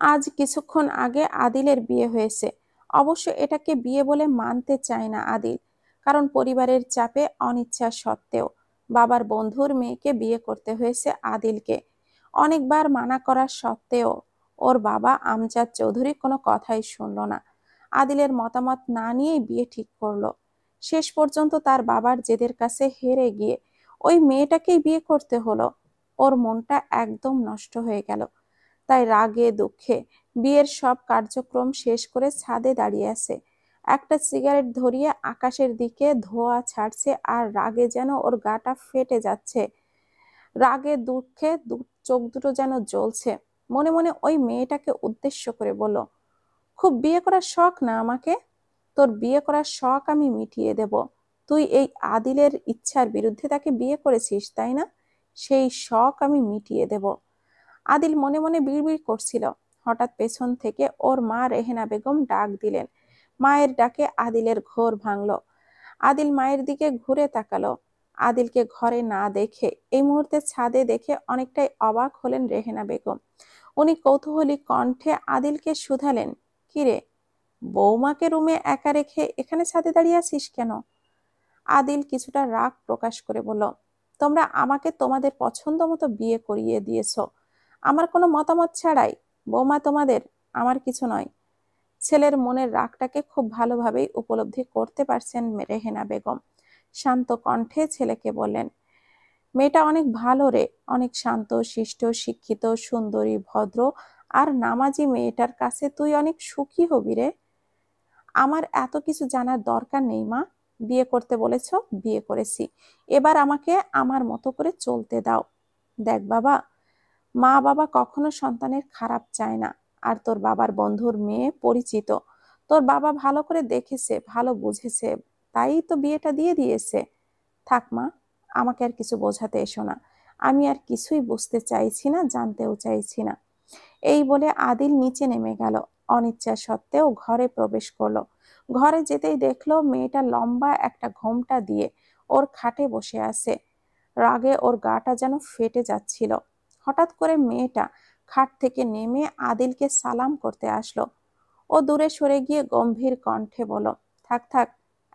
আজ কিছুক্ষণ আগে আদিলের বিয়ে হয়েছে। অবশ্য এটাকে বিয়ে বলে মানতে চায় না আদিল, কারণ পরিবারের চাপে অনিচ্ছা সত্ত্বেও বাবার বন্ধুর মেয়েকে বিয়ে করতে হয়েছে আদিলকে। অনেকবার মানা করা সত্ত্বেও ওর বাবা আমজাদ চৌধুরী কোনো কথাই শুনলো না। আদিলের মতামত না নিয়েই বিয়ে ঠিক করলো। শেষ পর্যন্ত তার বাবার জেদের কাছে হেরে গিয়ে ওই মেয়েটাকেই বিয়ে করতে হলো। ওর মনটা একদম নষ্ট হয়ে গেল। তাই রাগে দুঃখে বিয়ের সব কার্যক্রম শেষ করে ছাদে দাঁড়িয়ে আছে। একটা সিগারেট ধরিয়ে আকাশের দিকে ধোঁয়া ছাড়ছে, আর রাগে যেন ওর গাটা ফেটে যাচ্ছে। রাগে দুঃখে চোখ দুটো যেন জ্বলছে। মনে মনে ওই মেয়েটাকে উদ্দেশ্য করে বলল, খুব বিয়ে করার শখ না আমাকে? তোর বিয়ে করার শখ আমি মিটিয়ে দেব। তুই এই আদিলের ইচ্ছার বিরুদ্ধে তাকে বিয়ে করেছিস, তাই না? সেই শখ আমি মিটিয়ে দেব। আদিল মনে মনে বিড়বিড় করছিল। হঠাৎ পেছন থেকে ওর মা রেহেনা বেগম ডাক দিলেন। মায়ের ডাকে আদিলের ঘোর ভাঙল। আদিল মায়ের দিকে ঘুরে তাকালো। আদিলকে ঘরে না দেখে এই মুহূর্তে ছাদে দেখে অনেকটাই অবাক হলেন রেহেনা বেগম। উনি কৌতূহলী কণ্ঠে আদিলকে শুধালেন, কিরে, বৌমাকে রুমে একা রেখে এখানে ছাদে দাঁড়িয়ে আছিস কেন? আদিল কিছুটা রাগ প্রকাশ করে বলল, তোমরা আমাকে তোমাদের পছন্দ মতো বিয়ে করিয়ে দিয়েছো, আমার কোনো মতামত ছাড়াই। বৌমা তোমাদের, আমার কিছু নয়। ছেলের মনের রাগটাকে খুব ভালোভাবেই উপলব্ধি করতে পারছেন রেহেনা বেগম। শান্ত কণ্ঠে ছেলেকে বললেন, মেয়েটা অনেক ভালো রে, অনেক শান্ত শিষ্ট শিক্ষিত সুন্দরী ভদ্র আর নামাজি মেয়েটার কাছে তুই অনেক সুখী হবি রে। আমার এত কিছু জানার দরকার নেই মা। বিয়ে করতে বলেছো, বিয়ে করেছি। এবার আমাকে আমার মতো করে চলতে দাও। দেখ বাবা, মা বাবা কখনো সন্তানের খারাপ চায় না। আর তোর বাবার বন্ধুর মেয়ে পরিচিত, তোর বাবা ভালো করে দেখেছে, ভালো বুঝেছে, তাই তো বিয়েটা দিয়ে দিয়েছে। থাক মা, আমাকে আর কিছু বোঝাতে এসো না। আমি আর কিছুই বুঝতে চাইছি না, জানতেও চাইছি না। এই বলে আদিল নিচে নেমে গেল। অনিচ্ছা সত্ত্বেও ঘরে প্রবেশ করলো। ঘরে যেতেই দেখলো মেয়েটা লম্বা একটা ঘোমটা দিয়ে ওর খাটে বসে আছে। রাগে ওর গাটা যেন ফেটে যাচ্ছিল। হঠাৎ করে মেয়েটা খাট থেকে নেমে আদিলকে সালাম করতে আসলো। ও দূরে সরে গিয়ে গম্ভীর কণ্ঠে বলল, থাক থাক,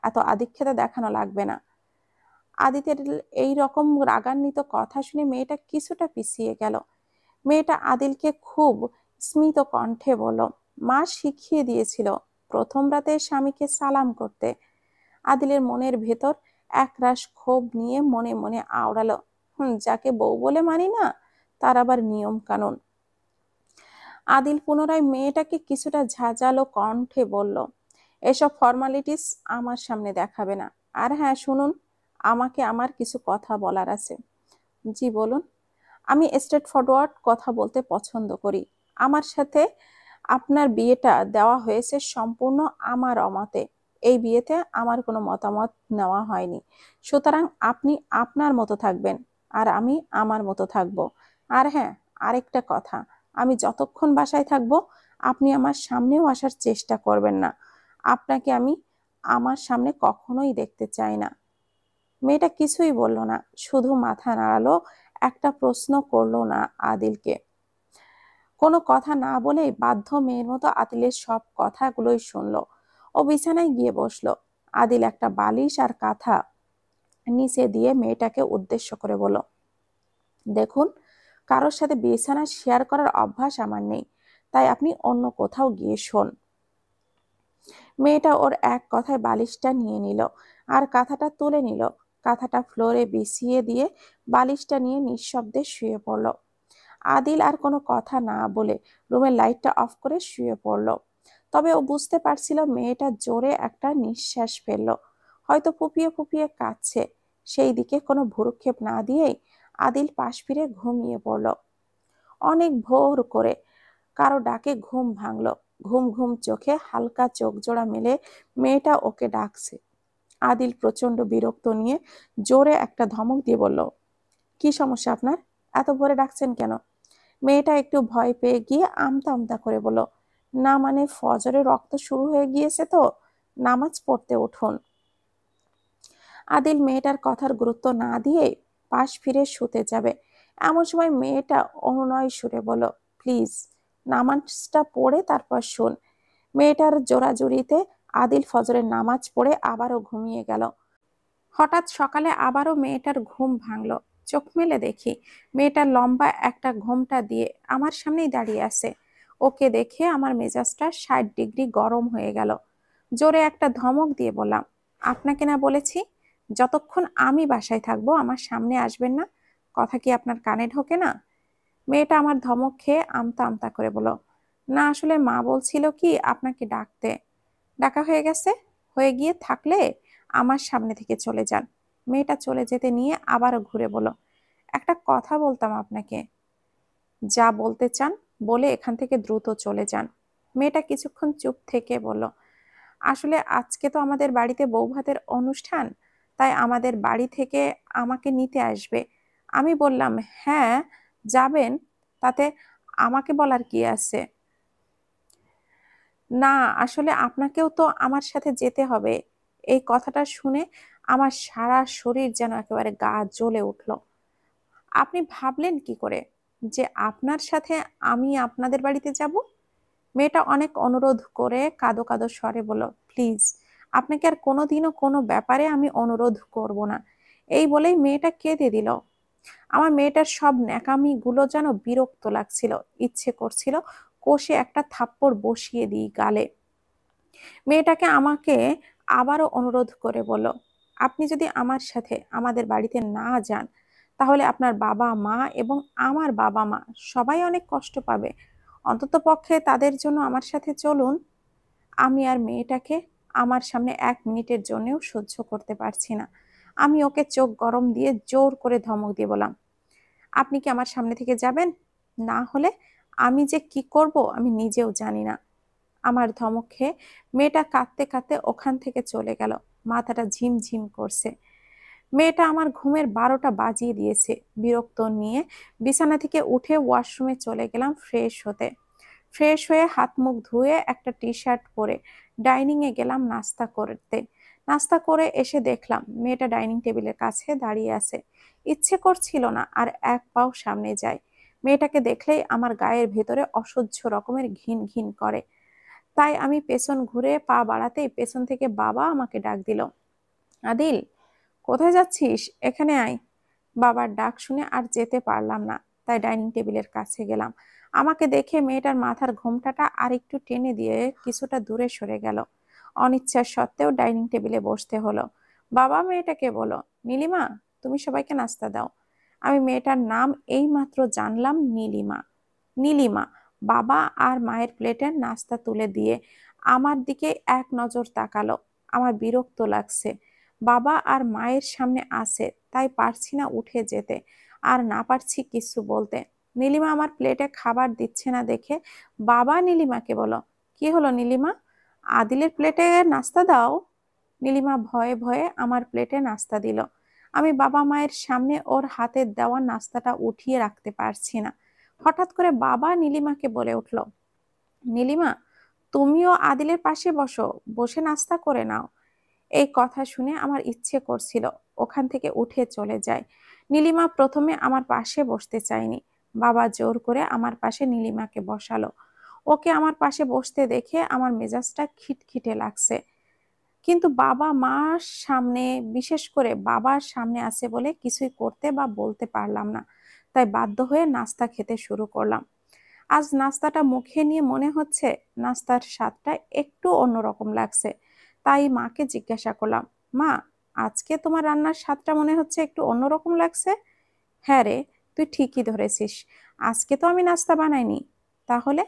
এত আদিক্ষেতা দেখানো লাগবে না। আদিতের এই রকম রাগান্বিত কথা শুনে মেয়েটা কিছুটা পিছিয়ে গেল। মেয়েটা আদিলকে খুব স্মিত কণ্ঠে বলল, মা শিখিয়ে দিয়েছিল প্রথম রাতে স্বামীকে সালাম করতে। আদিলের মনের ভেতর একরাশ ক্ষোভ নিয়ে মনে মনে আওড়ালো, যাকে বউ বলে মানি না, তার আবার নিয়ম কানুন। আদিল পুনরায় মেয়েটাকে কিছুটা ঝাঁঝালো কণ্ঠে বলল, এসব ফর্মালিটিস আমার সামনে দেখাবে না। আর হ্যাঁ শুনুন, আমাকে আমার কিছু কথা বলার আছে। জি বলুন। আমি স্ট্রেট ফরওয়ার্ড কথা বলতে পছন্দ করি। আমার সাথে আপনার বিয়েটা দেওয়া হয়েছে সম্পূর্ণ আমার অমতে। এই বিয়েতে আমার কোনো মতামত নেওয়া হয়নি। সুতরাং আপনি আপনার মতো থাকবেন, আর আমি আমার মতো থাকব। আর হ্যাঁ, আরেকটা কথা, আমি যতক্ষণ বাসায় থাকব আপনি আমার সামনেও আসার চেষ্টা করবেন না। আপনাকে আমি আমার সামনে কখনোই দেখতে চাই না। মেয়েটা কিছুই বলল না, শুধু মাথা নাড়ালো, একটা প্রশ্ন করলো না আদিলকে। কোনো কথা না বলেই বাধ্য মেয়ের মতো আদিলের সব কথাগুলোই শুনলো। ও বিছানায় গিয়ে বসলো। আদিল একটা বালিশ আর কাঁথা নিচে দিয়ে মেয়েটাকে উদ্দেশ্য করে বলল, দেখুন, কারোর সাথে বিছানা শেয়ার করার অভ্যাস আমার নেই, তাই আপনি অন্য কোথাও গিয়ে শোন। মেয়েটা ওর এক কথায় বালিশটা নিয়ে নিল আর কাঁথাটা তুলে নিল। কাঁথাটা ফ্লোরে বিছিয়ে দিয়ে বালিশটা নিয়ে নিঃশব্দে শুয়ে পড়ল। আদিল আর কোনো কথা না বলে রুমের লাইটটা অফ করে শুয়ে পড়ল। তবে ও বুঝতে পারছিল মেয়েটা জোরে একটা নিঃশ্বাস ফেললো, হয়তো ফুপিয়ে ফুপিয়ে কাঁদছে। সেই দিকে কোনো ভ্রুক্ষেপ না দিয়েই আদিল পাশ ফিরে ঘুমিয়ে পড়ল। অনেক ভোর করে কারো ডাকে ঘুম ভাঙলো। ঘুম ঘুম চোখে হালকা চোখ জোড়া মেলে মেয়েটা ওকে ডাকছে। আদিল প্রচন্ড বিরক্ত নিয়ে জোরে একটা ধমক দিয়ে বলল, কি সমস্যা আপনার? এত ভোরে ডাকছেন কেন? মেয়েটা একটু ভয় পেয়ে গিয়ে আমতা আমতা করে বলল, না মানে ফজরে রক্ত শুরু হয়ে গিয়েছে তো, নামাজ পড়তে উঠুন। আদিল মেয়েটার কথার গুরুত্ব না দিয়ে পাশ ফিরে শুতে যাবে, এমন সময় মেয়েটা অনুনয় সুরে বলল, প্লিজ নামাজটা পড়ে তারপর শোন। মেয়েটার জোরাজুরিতে আদিল ফজরের নামাজ পড়ে আবারও ঘুমিয়ে গেল। হঠাৎ সকালে আবারও মেয়েটার ঘুম ভাঙলো। চোখ মেলে দেখি মেয়েটার লম্বা একটা ঘোমটা দিয়ে আমার সামনেই দাঁড়িয়ে আছে। ওকে দেখে আমার মেজাজটা 60 ডিগ্রি গরম হয়ে গেল। জোরে একটা ধমক দিয়ে বললাম, আপনাকে না বলেছি যতক্ষণ আমি বাসায় থাকবো আমার সামনে আসবেন না? কথা কি আপনার কানে ঢোকে না? মেয়েটা আমার ধমক খেয়ে আমতা আমতা করে বলল, না আসলে মা বলছিল কি আপনাকে ডাকতে। ডাকা হয়ে গেছে, হয়ে গিয়ে থাকলে আমার সামনে থেকে চলে যান। মেয়েটা চলে যেতে নিয়ে আবারও ঘুরে বলল, একটা কথা বলতাম আপনাকে। যা বলতে চান বলে এখান থেকে দ্রুত চলে যান। মেয়েটা কিছুক্ষণ চুপ থেকে বলল, আসলে আজকে তো আমাদের বাড়িতে বউ ভাতের অনুষ্ঠান, তাই আমাদের বাড়ি থেকে আমাকে নিতে আসবে। আমি বললাম, হ্যাঁ যাবেন, তাতে আমাকে বলার কি আছে? না আসলে আপনাকেও তো আমার সাথে যেতে হবে। এই কথাটা শুনে আমার সারা শরীর যেন একেবারে গা জ্বলে উঠল। আপনি ভাবলেন কি করে যে আপনার সাথে আমি আপনাদের বাড়িতে যাব? মেয়েটা অনেক অনুরোধ করে কাঁদো কাঁদো স্বরে বলল, প্লিজ আপনাকে আর কোনোদিনও কোনো ব্যাপারে আমি অনুরোধ করব না। এই বলেই মেয়েটা কেঁদে দিল। আমার মেয়েটার সব ন্যাকামি গুলো যেন বিরক্ত লাগছিল। ইচ্ছে করছিল কষে একটা থাপ্পড় বসিয়ে দিই গালে। মেয়েটাকে আমাকে আবারও অনুরোধ করে বলল, আপনি যদি আমার সাথে আমাদের বাড়িতে না যান তাহলে আপনার বাবা মা এবং আমার বাবা মা সবাই অনেক কষ্ট পাবে। অন্তত পক্ষে তাদের জন্য আমার সাথে চলুন। আমি আর মেয়েটাকে আমার সামনে 1 মিনিটের জন্যও সহ্য করতে পারছি না। আমি ওকে চোখ গরম দিয়ে জোর করে ধমক দিয়ে বললাম, আপনি কি আমার সামনে থেকে যাবেন? না হলে আমি যে কি করব আমি নিজেও জানি না। আমার ধমক খেয়ে মেয়েটা কাঁদতে কাঁদতে ওখান থেকে চলে গেল। মাথাটা ঝিমঝিম করছে। মেয়েটা আমার ঘুমের 12টা বাজিয়ে দিয়েছে। বিরক্ত নিয়ে বিছানা থেকে উঠে ওয়াশরুমে চলে গেলাম ফ্রেশ হতে। ফ্রেশ হয়ে হাত মুখ ধুয়ে একটা টি শার্ট পরে ডাইনিং এ গেলাম নাস্তা করতে। নাস্তা করে এসে দেখলাম মেয়েটা ডাইনিং টেবিলের কাছে দাঁড়িয়ে আছে। ইচ্ছে করছিল না আর এক পাও সামনে যায়। মেয়েটাকে দেখলেই আমার গায়ের ভেতরে অসহ্য রকমের ঘিন ঘিন করে। তাই আমি পেছন ঘুরে পা বাড়াতেই পেছন থেকে বাবা আমাকে ডাক দিল, আদিল কোথায় যাচ্ছিস, এখানে আয়। বাবার ডাক শুনে আর যেতে পারলাম না, তাই ডাইনিং টেবিলের কাছে গেলাম। আমাকে দেখে মেয়েটার মাথার ঘোমটাটা আর একটু টেনে দিয়ে কিছুটা দূরে সরে গেল। অনিচ্ছা সত্ত্বেও ডাইনিং টেবিলে বসতে হলো। বাবা মেয়েটাকে বলো, নীলিমা তুমি সবাইকে নাস্তা দাও। আমি মেয়েটার নাম এইমাত্র জানলাম, নীলিমা। নীলিমা। বাবা আর মায়ের প্লেটে নাস্তা তুলে দিয়ে আমার দিকে এক নজর তাকালো। আমার বিরক্ত লাগছে। বাবা আর মায়ের সামনে আছে, তাই পারছি না উঠে যেতে, আর না পারছি কিছু বলতে। নীলিমা আমার প্লেটে খাবার দিচ্ছে না দেখে বাবা নীলিমাকে বলো, কি হলো নীলিমা, আদিলের প্লেটে নাস্তা দাও। নীলিমা ভয়ে ভয়ে আমার প্লেটে নাস্তা দিল। আমি বাবা মায়ের সামনে ওর হাতে দেওয়া নাস্তাটা উঠিয়ে রাখতে পারছি না। হঠাৎ করে বাবা নীলিমাকে বলে উঠল, নীলিমা তুমিও আদিলের পাশে বসো, বসে নাস্তা করে নাও। এই কথা শুনে আমার ইচ্ছে করছিল ওখান থেকে উঠে চলে যায়। নীলিমা প্রথমে আমার পাশে বসতে চায়নি। বাবা জোর করে আমার পাশে নীলিমাকে বসালো। ওকে আমার পাশে বসতে দেখে আমার মেজাজটা খিটখিটে লাগছে। কিন্তু বাবা মার সামনে, বিশেষ করে বাবার সামনে আছে বলে কিছুই করতে বা বলতে পারলাম না। তাই বাধ্য হয়ে নাস্তা খেতে শুরু করলাম। আজ নাস্তাটা মুখে নিয়ে মনে হচ্ছে নাস্তার স্বাদটা একটু অন্যরকম লাগছে। তাই মাকে জিজ্ঞাসা করলাম, মা আজকে তোমার রান্নার স্বাদটা মনে হচ্ছে একটু অন্যরকম লাগছে। হ্যাঁ রে, তুই ঠিকই ধরেছিস, আজকে তো আমি নাস্তা বানাইনি। তাহলে?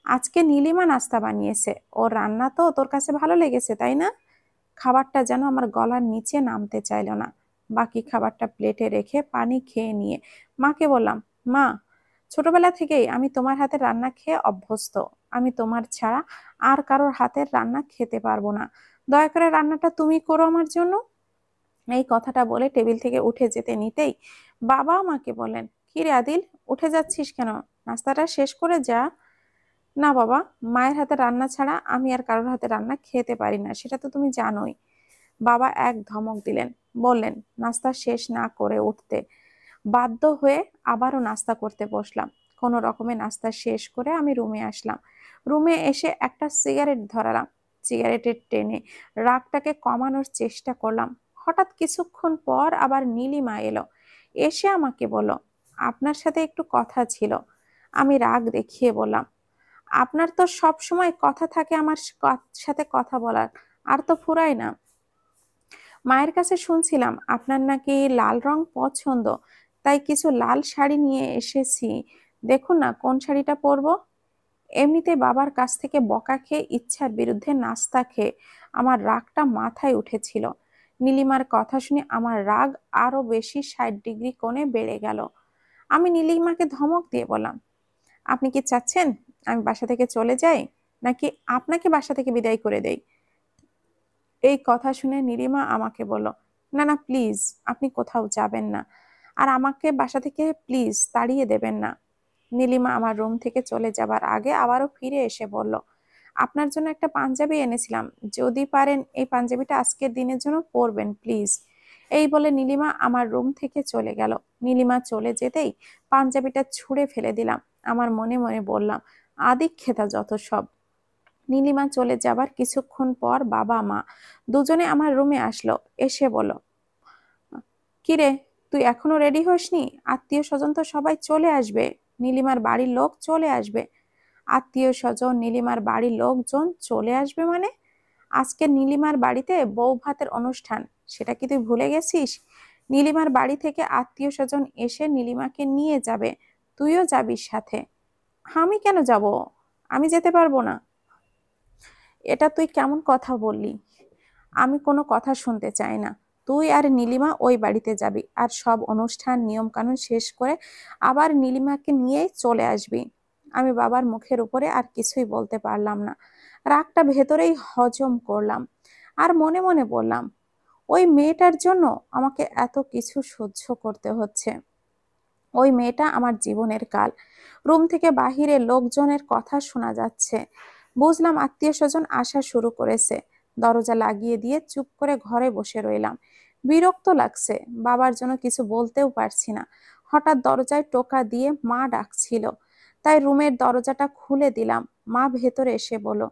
আজকে নীলিমা নাস্তা বানিয়েছে, ওর রান্না তো তোর কাছে ভালো লেগেছে তাই না? খাবারটা যেন আমার গলার নিচে নামতে চাইলো না। বাকি খাবারটা প্লেটে রেখে পানি খেয়ে নিয়ে মাকে বললাম, মা ছোটবেলা থেকেই আমি তোমার হাতের রান্না খেয়ে অভ্যস্ত। আমি তোমার ছাড়া আর কারোর হাতের রান্না খেতে পারবো না। দয়া করে রান্নাটা তুমি করো আমার জন্য। এই কথাটা বলে টেবিল থেকে উঠে যেতে নিতেই বাবা আমাকে বলেন, কি রে আদিল, উঠে যাচ্ছিস কেন? নাস্তাটা শেষ করে যা। না বাবা, মায়ের হাতে রান্না ছাড়া আমি আর কারোর হাতে রান্না খেতে পারি না, সেটা তো তুমি জানোই। বাবা এক ধমক দিলেন, বললেন নাস্তা শেষ না করে উঠতে। বাধ্য হয়ে আবারও নাস্তা করতে বসলাম। কোনো রকমে নাস্তা শেষ করে আমি রুমে আসলাম। রুমে এসে একটা সিগারেট ধরালাম। সিগারেটের টেনে রাগটাকে কমানোর চেষ্টা করলাম। হঠাৎ কিছুক্ষণ পর আবার নীলিমা এলো। এসে আমাকে বলল, আপনার সাথে একটু কথা ছিল। আমি রাগ দেখিয়ে বললাম, আপনার তো সব সময় কথা থাকে আমার সাথে কথা বলার, আর তো ফুরায় না। মায়ের কাছে শুনছিলাম আপনার নাকি লাল রং পছন্দ, তাই কিছু লাল শাড়ি নিয়ে এসেছি। দেখুন না কোন শাড়িটা পরবো। এমনিতে বাবার কাছ থেকে বকা খেয়ে ইচ্ছার বিরুদ্ধে নাস্তা খেয়ে আমার রাগটা মাথায় উঠেছিল। নীলিমার কথা শুনে আমার রাগ আরো বেশি 60 ডিগ্রি কোণে বেড়ে গেল। আমি নীলিমাকে ধমক দিয়ে বললাম, আপনি কি চাচ্ছেন আমি বাসা থেকে চলে যাই, নাকি আপনাকে বাসা থেকে বিদায় করে দেই? এই কথা শুনে নীলিমা আমাকে বলল, না না প্লিজ, আপনি কোথাও যাবেন না, আর আমাকে বাসা থেকে প্লিজ তাড়িয়ে দেবেন না। নীলিমা আমার রুম থেকে চলে যাবার আগে আবারও ফিরে এসে বলল, আপনার জন্য একটা পাঞ্জাবি এনেছিলাম, যদি পারেন এই পাঞ্জাবিটা আজকের দিনের জন্য পরবেন প্লিজ। এই বলে নীলিমা আমার রুম থেকে চলে গেল। নীলিমা চলে যেতেই পাঞ্জাবিটা ছুঁড়ে ফেলে দিলাম। আমার মনে মনে বললাম, আদিক্ষেতা যত সব। নীলিমা চলে যাবার কিছুক্ষণ পর বাবা মা দুজনে আমার রুমে আসলো। এসে বলল, কিরে, তুই এখনো রেডি হসনি? আত্মীয় স্বজন তো সবাই চলে আসবে, নীলিমার বাড়ির লোক চলে আসবে। আত্মীয় স্বজন নীলিমার বাড়ির লোকজন চলে আসবে মানে? আজকে নীলিমার বাড়িতে বউ ভাতের অনুষ্ঠান, সেটা কি তুই ভুলে গেছিস? নীলিমার বাড়ি থেকে আত্মীয় স্বজন এসে নীলিমাকে নিয়ে যাবে, তুইও যাবি সাথে। আমি কেন যাব? আমি যেতে পারবো না। এটা তুই কেমন কথা বললি? আমি কোনো কথা শুনতে চাই না। তুই আর নীলিমা ওই বাড়িতে যাবি, আর সব অনুষ্ঠান নিয়ম কানুন শেষ করে আবার নীলিমাকে নিয়েই চলে আসবি। আমি বাবার মুখের উপরে আর কিছুই বলতে পারলাম না। রাগটা ভেতরেই হজম করলাম, আর মনে মনে বললাম, ওই মেয়েটার জন্য আমাকে এত কিছু সহ্য করতে হচ্ছে। ওই মেয়েটা আমার জীবনের কাল। রুম থেকে বাহিরে লোকজনের কথা শোনা যাচ্ছে। বুঝলাম আত্মীয় স্বজন আসা শুরু করেছে। দরজা লাগিয়ে দিয়ে চুপ করে ঘরে বসে রইলাম। বিরক্ত লাগছে, বাবার জন্য কিছু বলতেও পারছি না। হঠাৎ দরজায় টোকা দিয়ে মা ডাকছিল, তাই রুমের দরজাটা খুলে দিলাম। মা ভেতরে এসে বলল,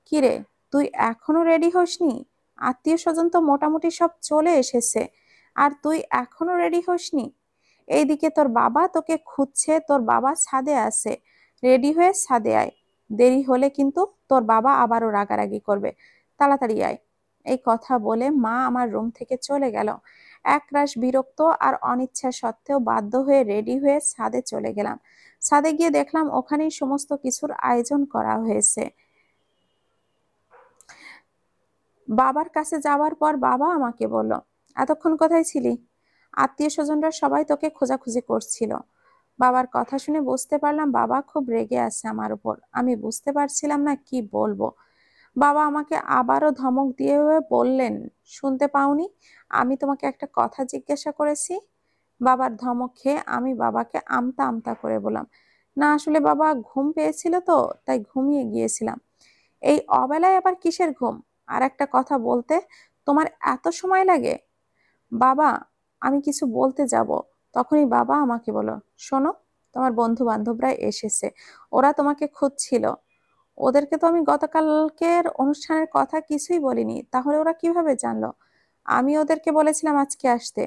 কিরে, তুই এখনো রেডি হসনি? আত্মীয় স্বজন তো মোটামুটি সব চলে এসেছে, আর তুই এখনো রেডি হসনি? এইদিকে তোর বাবা তোকে খুঁজছে, তোর বাবা ছাদে আছে, রেডি হয়ে ছাদে আয়। দেরি হলে কিন্তু তোর বাবা আবারও রাগারাগি করবে, তাড়াতাড়ি আয়। এই কথা বলে মা আমার রুম থেকে চলে গেল। একরাশ বিরক্ত আর অনিচ্ছা সত্ত্বেও বাধ্য হয়ে রেডি হয়ে ছাদে চলে গেলাম। ছাদে গিয়ে দেখলাম ওখানেই সমস্ত কিছুর আয়োজন করা হয়েছে। বাবার কাছে যাওয়ার পর বাবা আমাকে বলল, এতক্ষণ কোথায় ছিলি? আত্মীয় স্বজনরা সবাই তোকে খোঁজাখুঁজি করছিল। বাবার কথা শুনে বুঝতে পারলাম বাবা খুব রেগে আছে আমার উপর। আমি বুঝতে পারছিলাম না কি বলবো। বাবা আমাকে আবারও ধমক দিয়ে বললেন, শুনতে পাওনি আমি তোমাকে একটা কথা জিজ্ঞাসা করেছি? বাবার ধমক খেয়ে আমি বাবাকে আমতা আমতা করে বললাম, না আসলে বাবা ঘুম পেয়েছিল তো, তাই ঘুমিয়ে গিয়েছিলাম। এই অবেলায় আবার কিসের ঘুম? আর একটা কথা বলতে তোমার এত সময় লাগে? বাবা, আমি কিছু বলতে যাব, তখনই বাবা আমাকে বলল, শোনো, তোমার বন্ধু বান্ধবরা এসেছে, ওরা তোমাকে খুঁজছিল। ওদেরকে তো আমি গতকালকের অনুষ্ঠানের কথা কিছুই বলিনি, তাহলে ওরা কিভাবে জানলো? আমি ওদেরকে বলেছিলাম আজকে আসতে।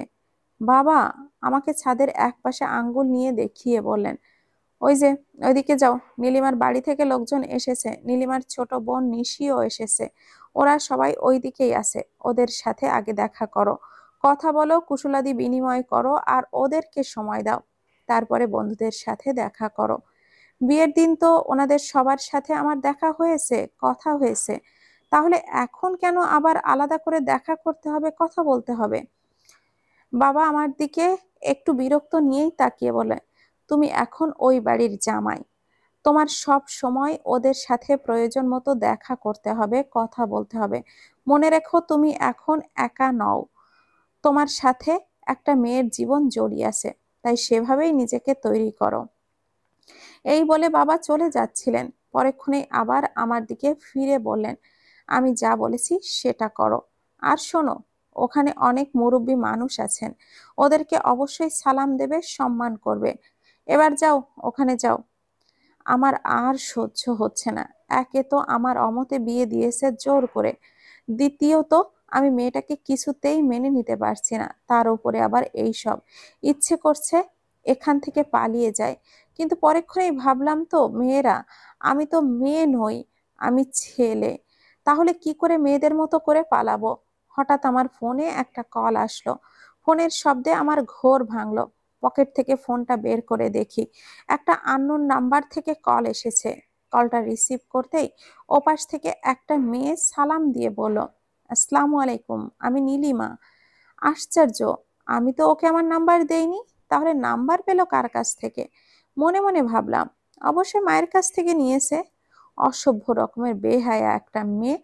বাবা আমাকে ছাদের এক পাশে আঙ্গুল নিয়ে দেখিয়ে বললেন, ওই যে ওইদিকে যাও, নীলিমার বাড়ি থেকে লোকজন এসেছে, নীলিমার ছোট বোন নিশিও এসেছে, ওরা সবাই ওই দিকেই আছে, ওদের সাথে আগে দেখা করো, কথা বলো, কুশলাদি বিনিময় করো, আর ওদেরকে সময় দাও, তারপরে বন্ধুদের সাথে দেখা করো। বিয়ের দিন তো ওনাদের সবার সাথে আমার দেখা হয়েছে, কথা হয়েছে, তাহলে এখন কেন আবার আলাদা করে দেখা করতে হবে, কথা বলতে হবে? বাবা আমার দিকে একটু বিরক্ত নিয়েই তাকিয়ে বলে, তুমি এখন ওই বাড়ির জামাই, তোমার সব সময় ওদের সাথে প্রয়োজন মতো দেখা করতে হবে, কথা বলতে হবে। মনে রেখো তুমি এখন একা নও, তোমার সাথে একটা মেয়ের জীবন জড়িয়ে আছে, তাই সেভাবেই নিজেকে তৈরি করো। এই বলে বাবা চলে যাচ্ছিলেন, পরেক্ষণেই আবার আমার দিকে ফিরে বললেন, আমি যা বলেছি সেটা করো। আর শোনো, ওখানে অনেক মুরব্বী মানুষ আছেন, ওদেরকে অবশ্যই সালাম দেবে, সম্মান করবে। এবার যাও, ওখানে যাও, আমার আর সহ্য হচ্ছে না। একে তো আমার অমতে বিয়ে দিয়েছে জোর করে, দ্বিতীয়ত আমি মেয়েটাকে কিছুতেই মেনে নিতে পারছি না, তার উপরে আবার এই সব। ইচ্ছে করছে এখান থেকে পালিয়ে যায়, কিন্তু পরেক্ষণেই ভাবলাম তো মেয়েরা, আমি তো মেয়ে নই, আমি ছেলে, তাহলে কি করে মেয়েদের মতো করে পালাবো? হঠাৎ আমার ফোনে একটা কল আসলো। ফোনের শব্দে আমার ঘোর ভাঙলো। পকেট থেকে ফোনটা বের করে দেখি একটা আননোন নাম্বার থেকে কল এসেছে। কলটা রিসিভ করতেই ওপাশ থেকে একটা মেয়ে সালাম দিয়ে বলল, আসসালামু আলাইকুম, আমি নীলিমা। আশ্চর্য, আমি তো ওকে আমার নাম্বার দেইনি, তাহলে নাম্বার পেলো কার কাছ থেকে? মনে মনে ভাবলাম, অবশ্যই মায়ের কাছ থেকে নিয়েছে। অসভ্য রকমের বেহায়া একটা মেয়ে,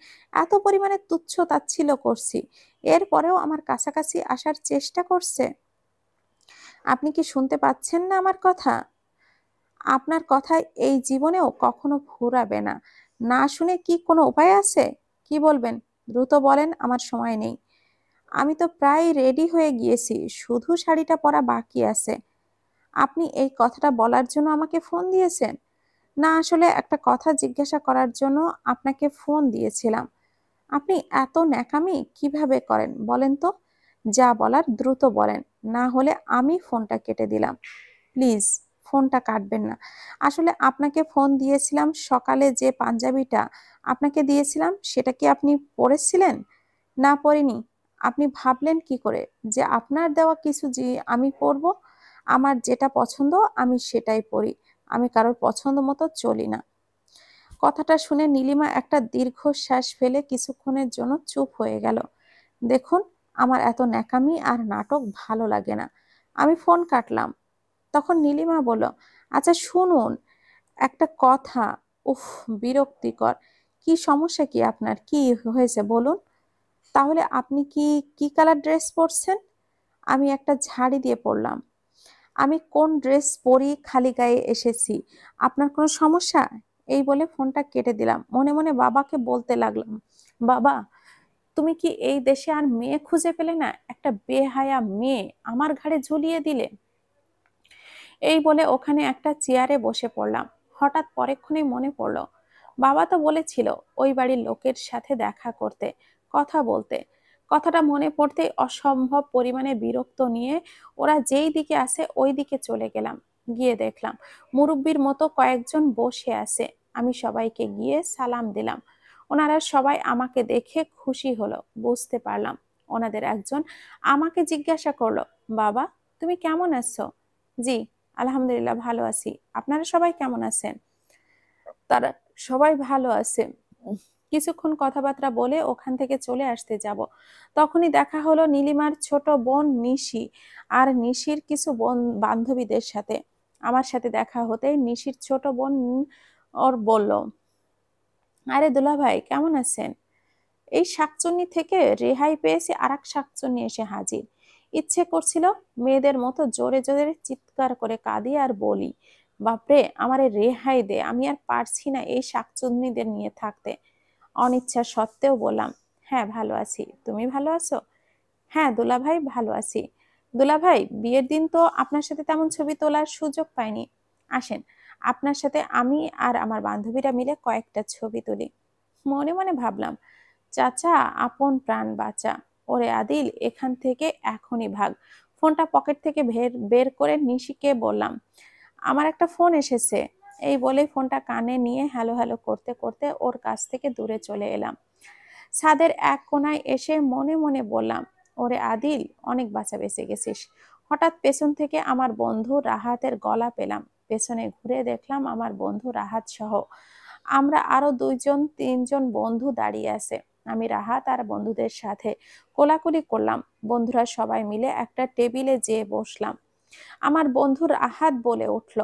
এত পরিমাণে তুচ্ছ তাচ্ছিল্য করছি, এরপরেও আমার কাছাকাছি আসার চেষ্টা করছে। আপনি কি শুনতে পাচ্ছেন না আমার কথা? আপনার কথায় এই জীবনেও কখনো ফুরাবে না। না শুনে কি কোনো উপায় আছে? কি বলবেন দ্রুত বলেন, আমার সময় নেই। আমি তো প্রায় রেডি হয়ে গিয়েছি, শুধু শাড়িটা পরা বাকি আছে। আপনি এই কথাটা বলার জন্য আমাকে ফোন দিয়েছেন? না, আসলে একটা কথা জিজ্ঞাসা করার জন্য আপনাকে ফোন দিয়েছিলাম। আপনি এত ন্যাকামি কিভাবে করেন বলেন তো? যা বলার দ্রুত বলেন, না হলে আমি ফোনটা কেটে দিলাম। প্লিজ ফোনটা কাটবেন না। আসলে আপনাকে ফোন দিয়েছিলাম সকালে, যে পাঞ্জাবিটা আপনাকে দিয়েছিলাম সেটা কি আপনি পরেছিলেন? না পরিনি। আপনি ভাবলেন কি করে যে আপনার দেওয়া কিছু যে আমি পরবো? আমার যেটা পছন্দ আমি সেটাই পরি, আমি কারোর পছন্দ মতো চলি না। কথাটা শুনে নীলিমা একটা দীর্ঘশ্বাস ফেলে কিছুক্ষণের জন্য চুপ হয়ে গেল। দেখুন, আমার এত ন্যাকামি আর নাটক ভালো লাগে না, আমি ফোন কাটলাম। তখন নীলিমা বলল, আচ্ছা শুনুন, একটা কথা। উফ, বিরক্তিকর। কি সমস্যা, কি আপনার কি হয়েছে বলুন? তাহলে আপনি কি কি কালার ড্রেস পরছেন? আমি একটা ঝাড়ি দিয়ে পড়লাম। আমি কোন ড্রেস পরি খালি গায়ে এসেছি, আপনার কোনো সমস্যা? এই বলে ফোনটা কেটে দিলাম। মনে মনে বাবাকে বলতে লাগলাম, বাবা, তুমি কি এই দেশে আর মেয়ে খুঁজে পেলে না? একটা বেহায়া মেয়ে আমার ঘাড়ে ঝুলিয়ে দিলে। এই বলে ওখানে একটা চেয়ারে বসে পড়লাম। হঠাৎ পরেক্ষণে মনে পড়লো, বাবা তো বলেছিল ওই বাড়ির লোকের সাথে দেখা করতে, কথা বলতে। কথাটা মনে পড়তেই অসম্ভব পরিমাণে বিরক্ত নিয়ে ওরা যেই দিকে আসে ওই দিকে চলে গেলাম। গিয়ে দেখলাম মুরব্বির মতো কয়েকজন বসে আছে। আমি সবাইকে গিয়ে সালাম দিলাম। ওনারা সবাই আমাকে দেখে খুশি হলো। বুঝতে পারলাম ওনাদের একজন আমাকে জিজ্ঞাসা করলো, বাবা, তুমি কেমন আছো? জি, আলহামদুলিল্লাহ ভালো আছি। আপনারা সবাই কেমন আছেন? তারা সবাই ভালো আছে। কিছুক্ষণ কথাবার্তা বলে ওখান থেকে চলে আসতে যাব, তখনই দেখা হলো নীলিমার ছোট বোন নিশি আর নিশির কিছু বান্ধবীদের সাথে। আমার সাথে দেখা হতেই নিশির ছোট বোন ওর বলল, আরে দুলা ভাই, কেমন আছেন? এই শাকচুন্নি থেকে রেহাই পেয়েছি আর এক শাকচুন্নি এসে হাজির। ইচ্ছে করছিল মেয়েদের মতো জোরে জোরে চিৎকার করে কাঁদি আর বলি, বাপরে, আমারে রেহাই দে, আমি আর পারছি না এই শাকচুন্নিদের নিয়ে থাকতে। অনিচ্ছা সত্ত্বেও বললাম, হ্যাঁ ভালো আছি, তুমি ভালো আছো? হ্যাঁ দুলা ভাই, ভালো আছি। দুলা ভাই, বিয়ের দিন তো আপনার সাথে তেমন ছবি তোলার সুযোগ পাইনি, আসেন আপনার সাথে আমি আর আমার বান্ধবীরা মিলে কয়েকটা ছবি তুলি। মনে মনে ভাবলাম, চাচা, আপন প্রাণ বাঁচা। ওরে আদিল, এখান থেকে এখনই ভাগ। ফোনটা পকেট থেকে বের করে নিশিকে বললাম, আমার একটা ফোন এসেছে। এই বলে ফোনটা কানে নিয়ে হ্যালো হ্যালো করতে করতে ওর কাছ থেকে দূরে চলে এলাম। ছাদের এক কোনায় এসে মনে মনে বললাম, ওরে আদিল, অনেক বাঁচা বেঁচে গেছিস। হঠাৎ পেছন থেকে আমার বন্ধু রাহাতের গলা পেলাম। পেছনে ঘুরে দেখলাম আমার বন্ধু রাহাত সহ আমরা আরো দুইজন তিনজন বন্ধু দাঁড়িয়ে আছে। আমি রাহাত আর বন্ধুদের সাথে কোলাকুলি করলাম। বন্ধুরা সবাই মিলে একটা টেবিলে যেয়ে বসলাম। আমার বন্ধু রাহাত বলে উঠল,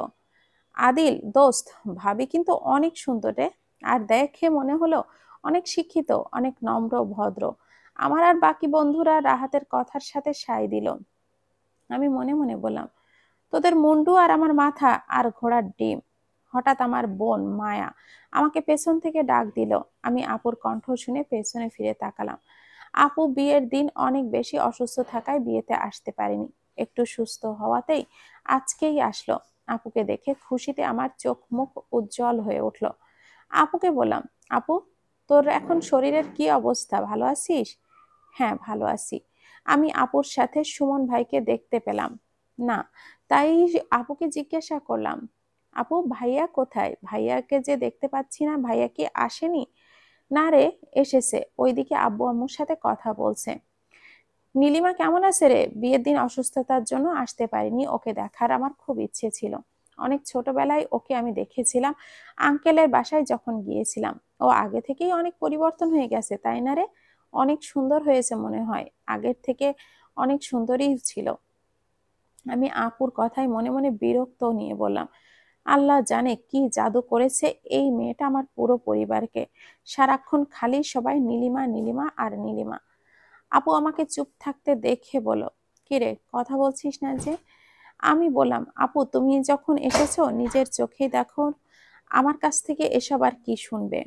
আদিল দোস্ত, ভাবি কিন্তু অনেক সুন্দর রে। আর দেখে মনে হলো অনেক শিক্ষিত, অনেক নম্র ভদ্র। আমার আর বাকি বন্ধুরা রাহাতের কথার সাথে সায় দিল। আমি মনে মনে বললাম, তোদের মুন্ডু আর আমার মাথা আর ঘোড়ার ডিম। হঠাৎ আমার বোন মায়া আমাকে পেছন থেকে ডাক দিল। আমি আপুর কণ্ঠ শুনে পেছনে ফিরে তাকালাম। আপু বিয়ের দিন অনেক বেশি অসুস্থ থাকায় বিয়েতে আসতে পারেনি। একটু সুস্থ হওয়াতেই আজকেই আসলো। আপুকে দেখে খুশিতে আমার চোখ মুখ উজ্জ্বল হয়ে উঠল। আপুকে বললাম, আপু তোর এখন শরীরের কি অবস্থা, ভালো আছিস? হ্যাঁ ভালো আছি। আমি আপুর সাথে সুমন ভাইকে দেখতে পেলাম না, তাই আপুকে জিজ্ঞাসা করলাম, আপু ভাইয়া কোথায়? ভাইয়াকে যে দেখতে পাচ্ছি না, ভাইয়া কি আসেনি? না রে, এসেছে, ওইদিকে আব্বু আম্মুর সাথে কথা বলছে। নীলিমা কেমন আছে রে? বিয়ের দিন অসুস্থতার জন্য আসতে পারিনি, ওকে দেখার আমার খুব ইচ্ছে ছিল। অনেক ছোটবেলায় ওকে আমি দেখেছিলাম আঙ্কেলের বাসায় যখন গিয়েছিলাম। ও আগে থেকেই অনেক পরিবর্তন হয়ে গেছে, তাই না রে? অনেক সুন্দর হয়েছে মনে হয়, আগের থেকে অনেক সুন্দরই ছিল। আমি আপুর কথায় মনে মনে বিরক্ত নিয়ে বললাম, আল্লাহ জানে কি জাদু করেছে এই মেয়েটা আমার পুরো পরিবারকে। সারাক্ষণ খালি সবাই নীলিমা নীলিমা আর নীলিমা। আপু আমাকে চুপ থাকতে দেখে বলো, কিরে কথা বলছিস না যে? আমি বললাম, আপু তুমি যখন এসেছো নিজের চোখেই দেখো, আমার কাছ থেকে এসব আর কি শুনবে?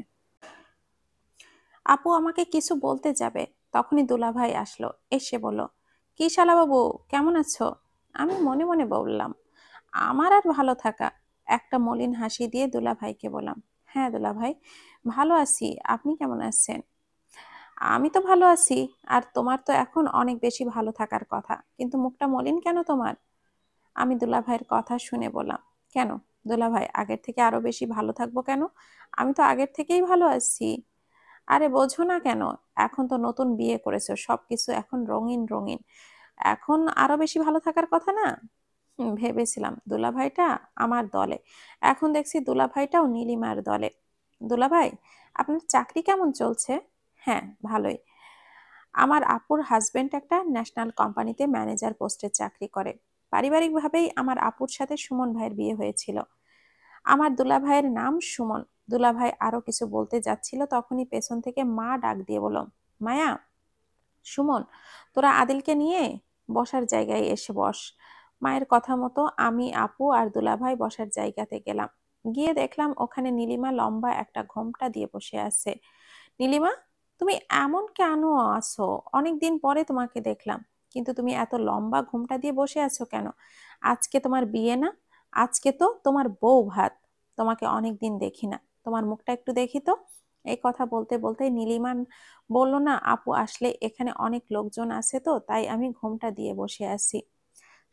আপু আমাকে কিছু বলতে যাবে, তখনই দুলাভাই আসলো, এসে বলল, কি শালা বাবু, কেমন আছো? আমি মনে মনে বললাম, আমার আর ভালো থাকা। একটা মলিন হাসি দিয়ে দুলাভাইকে বললাম, হ্যাঁ দুলাভাই ভালো আছি, আপনি কেমন আছেন? আমি তো ভালো আছি, আর তোমার তো এখন অনেক বেশি ভালো থাকার কথা, কিন্তু মুখটা মলিন কেন তোমার? আমি দুলাভাইয়ের কথা শুনে বললাম, কেন দুলাভাই, আগের থেকে আরো বেশি ভালো থাকবো কেন? আমি তো আগের থেকেই ভালো আছি। আরে বোঝো না কেন, এখন তো নতুন বিয়ে করেছো, সবকিছু এখন রঙিন রঙিন, এখন আরো বেশি ভালো থাকার কথা না? ভেবেছিলাম দুলাভাইটা আমার দলে, এখন দেখছি দুলাভাইটাও নীলিমার দলে। দুলাভাই আপনার চাকরি কেমন চলছে? হ্যাঁ ভালোই। আমার আপুর হাজবেন্ড একটা ন্যাশনাল কোম্পানিতে ম্যানেজার পোস্টে চাকরি করে। পারিবারিকভাবেই আমার আপুর সাথে সুমন ভাইয়ের বিয়ে হয়েছিল। আমার দুলাভাইয়ের নাম সুমন। দুলাভাই আরো কিছু বলতে যাচ্ছিল, তখনই পেছন থেকে মা ডাক দিয়ে বলল, মায়া, সুমন, তোরা আদিলকে নিয়ে বসার জায়গায় এসে বস। মায়ের কথা মতো আমি, আপু আর দুলাভাই বসার জায়গাতে গেলাম। গিয়ে দেখলাম ওখানে নীলিমা লম্বা একটা ঘোমটা দিয়ে বসে আছে। নীলিমা, তুমি এমন কেন আছো? অনেকদিন পরে তোমাকে দেখলাম, কিন্তু তুমি এত লম্বা ঘোমটা দিয়ে বসে আছো কেন? আজকে তোমার বিয়ে না? আজকে তো তোমার বউ ভাত। তোমাকে অনেকদিন দেখি না, তোমার মুখটা একটু দেখি তো। এই কথা বলতে বলতে নীলিমা বলল, না আপু, আসলে এখানে অনেক লোকজন আছে তো তাই আমি ঘোমটা দিয়ে বসে আছি।